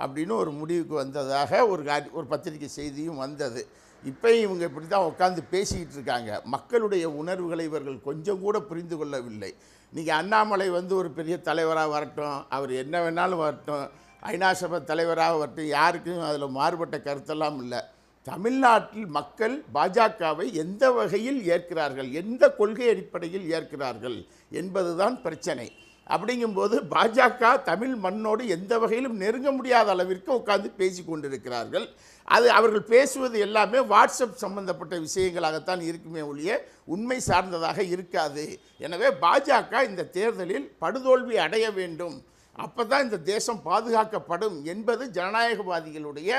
அப்படின்னு ஒரு முடிவுக்கு வந்ததாக ஒரு பத்திரிகை செய்தியும் வந்தது. இப்போ இவங்க இப்படி தான் உட்காந்து பேசிக்கிட்டு இருக்காங்க. மக்களுடைய உணர்வுகளை இவர்கள் கொஞ்சம் கூட புரிந்து கொள்ளவில்லை. நீங்கள் அண்ணாமலை வந்து ஒரு பெரிய தலைவராக வரட்டும், அவர் என்ன வேணாலும் வரட்டும், ஐநா சபை தலைவராக வரட்டும், யாருக்கும் அதில் மாறுபட்ட கருத்தெல்லாம் இல்லை. தமிழ்நாட்டில் மக்கள் பாஜகவை எந்த வகையில் ஏற்கிறார்கள், எந்த கொள்கை அடிப்படையில் ஏற்கிறார்கள் என்பதுதான் பிரச்சனை. அப்படிங்கும்போது பாஜக தமிழ் மண்ணோடு எந்த வகையிலும் நெருங்க முடியாத அளவிற்கு உட்கார்ந்து பேசி கொண்டிருக்கிறார்கள். அது அவர்கள் பேசுவது எல்லாமே வாட்ஸ்அப் சம்பந்தப்பட்ட விஷயங்களாகத்தான் இருக்குமே ஒழிய உண்மை சார்ந்ததாக இருக்காது. எனவே பாஜக இந்த தேர்தலில் படுதோல்வி அடைய வேண்டும், அப்போ தான் இந்த தேசம் பாதுகாக்கப்படும் என்பது ஜனநாயகவாதிகளுடைய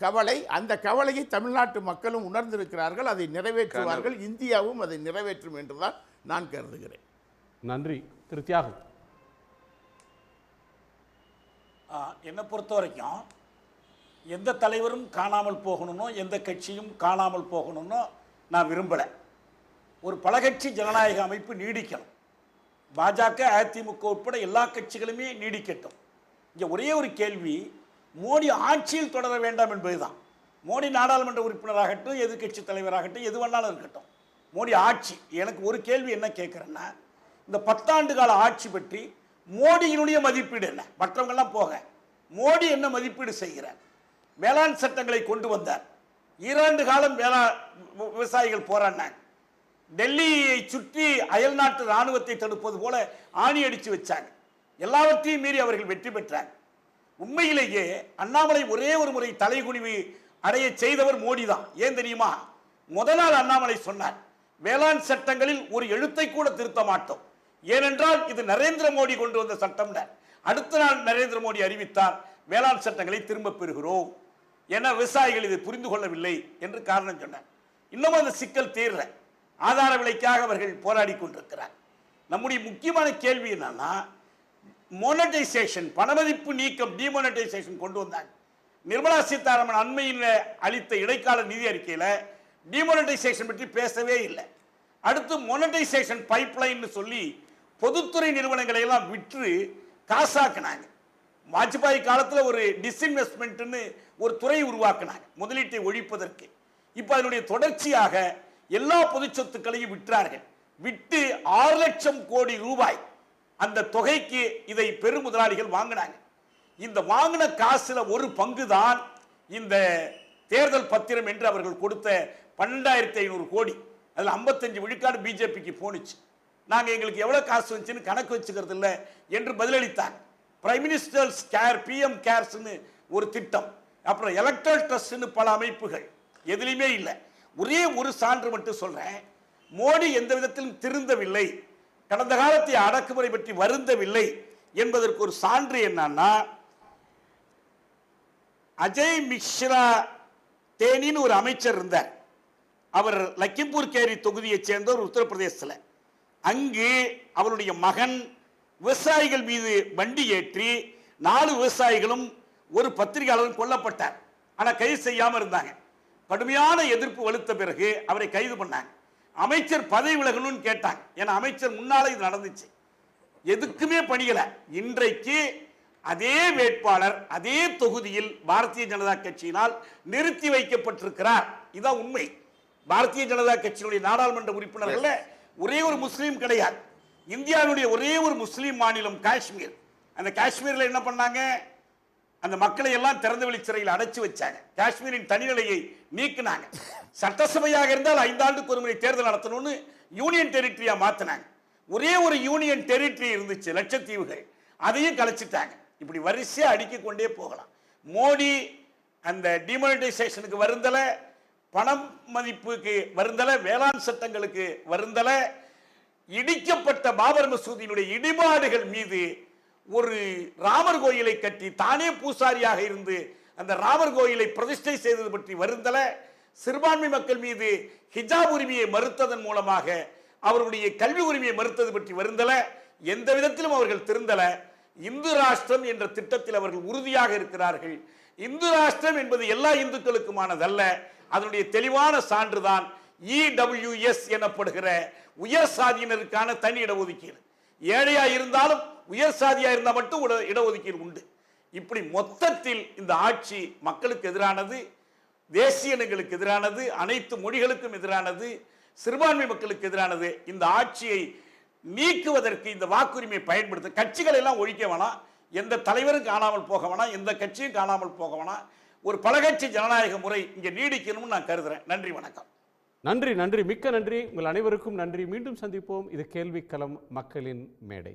கவலை. அந்த கவலையை தமிழ்நாட்டு மக்களும் உணர்ந்திருக்கிறார்கள், அதை நிறைவேற்றுவார்கள், இந்தியாவும் அதை நிறைவேற்றும் என்றுதான் நான் கருதுகிறேன். நன்றி. திரு தியாகு. என்னை பொறுத்த வரைக்கும் எந்த தலைவரும் காணாமல் போகணும்னோ எந்த கட்சியும் காணாமல் போகணும்னோ நான் விரும்பலை. ஒரு பலகட்சி ஜனநாயக அமைப்பு நீடிக்கணும். பாஜக, அதிமுக உட்பட எல்லா கட்சிகளுமே நீடிக்கட்டும். இங்கே ஒரே ஒரு கேள்வி, மோடி ஆட்சியில் தொடர வேண்டாம் என்பதுதான். மோடி நாடாளுமன்ற உறுப்பினராகட்டும், எதிர்கட்சி தலைவராகட்டும், எது வேணாலும் இருக்கட்டும், மோடி ஆட்சி. எனக்கு ஒரு கேள்வி என்ன கேட்குறேன்னா, இந்த 10 ஆண்டு கால ஆட்சி பற்றி மோடியினுடைய மதிப்பீடு என்ன? மற்றவங்கெல்லாம் போக மோடி என்ன மதிப்பீடு செய்கிறார்? வேளாண் சட்டங்களை கொண்டு வந்தார். 2 ஆண்டு காலம் விவசாயிகள் போராடினாங்க. டெல்லியை சுற்றி அயல் நாட்டு இராணுவத்தை தடுப்பது போல ஆணி அடித்து வச்சாங்க. எல்லாவற்றையும் மீறி அவர்கள் வெற்றி பெற்றாங்க. உண்மையிலேயே அண்ணாமலை ஒரே ஒரு முறை தலைகுனிவு அடைய செய்தவர் மோடி தான். ஏன் தெரியுமா? முதல் நாள் அண்ணாமலை சொன்னார், வேளாண் சட்டங்களில் ஒரு எழுத்தை கூட திருத்த மாட்டோம், ஏனென்றால் இது நரேந்திர மோடி கொண்டு வந்த சட்டம். அடுத்த நாள் நரேந்திர மோடி அறிவித்தார், வேளாண் சட்டங்களை திரும்ப பெறுகிறோம். என விவசாயிகள் இதை புரிந்து கொள்ளவில்லை என்று காரணம் சொன்னார். இன்னமும் அந்த சிக்கல் தீர்ற ஆதார விலைக்காக அவர்கள் போராடி கொண்டிருக்கிறார். நம்முடைய முக்கியமான கேள்வி என்னன்னா, மோனடைசேஷன், பணமதிப்பு நீக்கம், டிமோனடைசேஷன் கொண்டு வந்தாங்க. நிர்மலா சீதாராமன் அண்மையில் அளித்த இடைக்கால நிதி அறிக்கையில் டிமோனடைசேஷன் பற்றி பேசவே இல்லை. அடுத்து மோனடைசேஷன் பைப்லைன் சொல்லி பொதுத்துறை நிறுவனங்களை எல்லாம் விற்று காசாக்குனாங்க. வாஜ்பாய் காலத்தில் ஒரு டிஸ்இன்வெஸ்ட்மெண்ட்னு ஒரு துறை உருவாக்குனாங்க முதலீட்டை ஒழிப்பதற்கு. இப்போ அதனுடைய தொடர்ச்சியாக எல்லா பொது சொத்துக்களையும் விற்றார்கள். விட்டு 6 லட்சம் கோடி ரூபாய் அந்த தொகைக்கு இதை பெரு முதலாளிகள் வாங்கினாங்க. இந்த வாங்கின காசுல ஒரு பங்கு தான் இந்த தேர்தல் பத்திரம் என்று அவர்கள் கொடுத்த 12,500 கோடி. அதில் 55 விழுக்காடு பிஜேபிக்கு போனுச்சு. நாங்கள் எங்களுக்கு எவ்வளோ காசு வந்துச்சுன்னு கணக்கு வச்சுக்கிறது இல்லை என்று பதிலளித்தாங்க. பிரைம் மினிஸ்டர்ஸ் கேர், பிஎம் கேர்ஸ்னு ஒரு திட்டம், அப்புறம் எலக்ட்ரல் ட்ரஸ்ட்னு பல அமைப்புகள், எதுலையுமே இல்லை. ஒரே ஒரு சான்று மட்டும் சொல்றேன், மோடி எந்த விதத்திலும் திருந்தவில்லை, கடந்த காலத்தை அடக்குமுறை பற்றி வருந்தவில்லை என்பதற்கு ஒரு சான்று என்னன்னா, அஜய் மிஸ்ரா தேனின்னு ஒரு அமைச்சர் இருந்தார். அவர் லக்கிம்பூர் கேரி தொகுதியைச் சேர்ந்தவர், உத்தரப்பிரதேசத்தில். அங்கு அவருடைய மகன் விவசாயிகள் மீது வண்டி ஏற்றி 4 விவசாயிகளும் ஒரு பத்திரிகையாளரும் கொல்லப்பட்டார். ஆனால் கைது செய்யாமல் இருந்தாங்க. கடுமையான எதிர்ப்பு வலுத்த பிறகு அவரை கைது பண்ணாங்க. அமைச்சர் பதவி விலகணும்னு கேட்டாங்க. ஏன்னா அமைச்சர் முன்னாலே இது நடந்துச்சு, எதுக்குமே பணியல. இன்றைக்கு அதே வேட்பாளர் அதே தொகுதியில் பாரதிய ஜனதா கட்சியினால் நிறுத்தி வைக்கப்பட்டிருக்கிறார். இதுதான் உண்மை. பாரதிய ஜனதா கட்சியினுடைய நாடாளுமன்ற உறுப்பினர்கள் ஒரே ஒரு முஸ்லீம் கிடையாது. இந்தியாவுடைய ஒரே ஒரு முஸ்லீம் மாநிலம் காஷ்மீர். அந்த காஷ்மீரில் என்ன பண்ணாங்க, அந்த மக்களை எல்லாம் திறந்தவெளி சிறையில் அடைச்சு வச்சாங்க. காஷ்மீரின் தனிநிலையை நீக்கினாங்க. சட்டசபையாக இருந்தால் 5 ஆண்டுக்கு ஒரு முறை தேர்தல் நடத்தணும்னு யூனியன் டெரிட்டரியா மாத்தினாங்க. ஒரே ஒரு யூனியன் டெரிட்டரி இருந்துச்சு, லட்சத்தீவுகள், அதையும் கலைச்சிட்டாங்க. இப்படி வரிசையா அடுக்கிக் கொண்டே போகலாம். மோடி அந்த டிமானிட்டைசேஷனுக்கு வருந்தல, பணம் மதிப்புக்கு வருந்தல, வேளாண் சட்டங்களுக்கு வருந்தல, இடிக்கப்பட்ட பாபர் மசூதியினுடைய இடிபாடுகள் மீது ஒரு ராமர் கோயிலை கட்டி தானே பூசாரியாக இருந்து அந்த ராமர் கோயிலை பிரதிஷ்டை செய்தது பற்றி வருந்தல, சிறுபான்மை மக்கள் மீது ஹிஜாப் உரிமையை மறுத்ததன் மூலமாக அவருடைய கல்வி உரிமையை மறுத்தது பற்றி வருந்தல. எந்த விதத்திலும் அவர்கள் திருந்தல. இந்து ராஷ்டிரம் என்ற திட்டத்தில் அவர்கள் உறுதியாக இருக்கிறார்கள். இந்து ராஷ்டிரம் என்பது எல்லா இந்துக்களுக்குமானதல்ல. அதனுடைய தெளிவான சான்றுதான் EWS எனப்படுகிற உயர் சாதியினருக்கான தனி இடஒதுக்கீடு. ஏழையா இருந்தாலும் உயர் சாதியா இருந்தால் மட்டும் இடஒதுக்கீடு உண்டு. இப்படி மொத்தத்தில் இந்த ஆட்சி மக்களுக்கு எதிரானது, தேசிய இனங்களுக்கு எதிரானது, அனைத்து மொழிகளுக்கும் எதிரானது, சிறுபான்மை மக்களுக்கு எதிரானது. இந்த ஆட்சியை நீக்குவதற்கு இந்த வாக்குரிமையை பயன்படுத்த கட்சிகள் எல்லாம் ஒழிக்க வேணாம், எந்த தலைவரும் காணாமல் போக வேணாம், எந்த கட்சியும் காணாமல் போக வேணாம். ஒரு பலகட்சி ஜனநாயக முறை இங்கே நீடிக்கணும்னு நான் கருதுறேன். நன்றி, வணக்கம். நன்றி, நன்றி, மிக்க நன்றி. உங்கள் அனைவருக்கும் நன்றி. மீண்டும் சந்திப்போம். இது கேள்விக்களம், மக்களின் மேடை.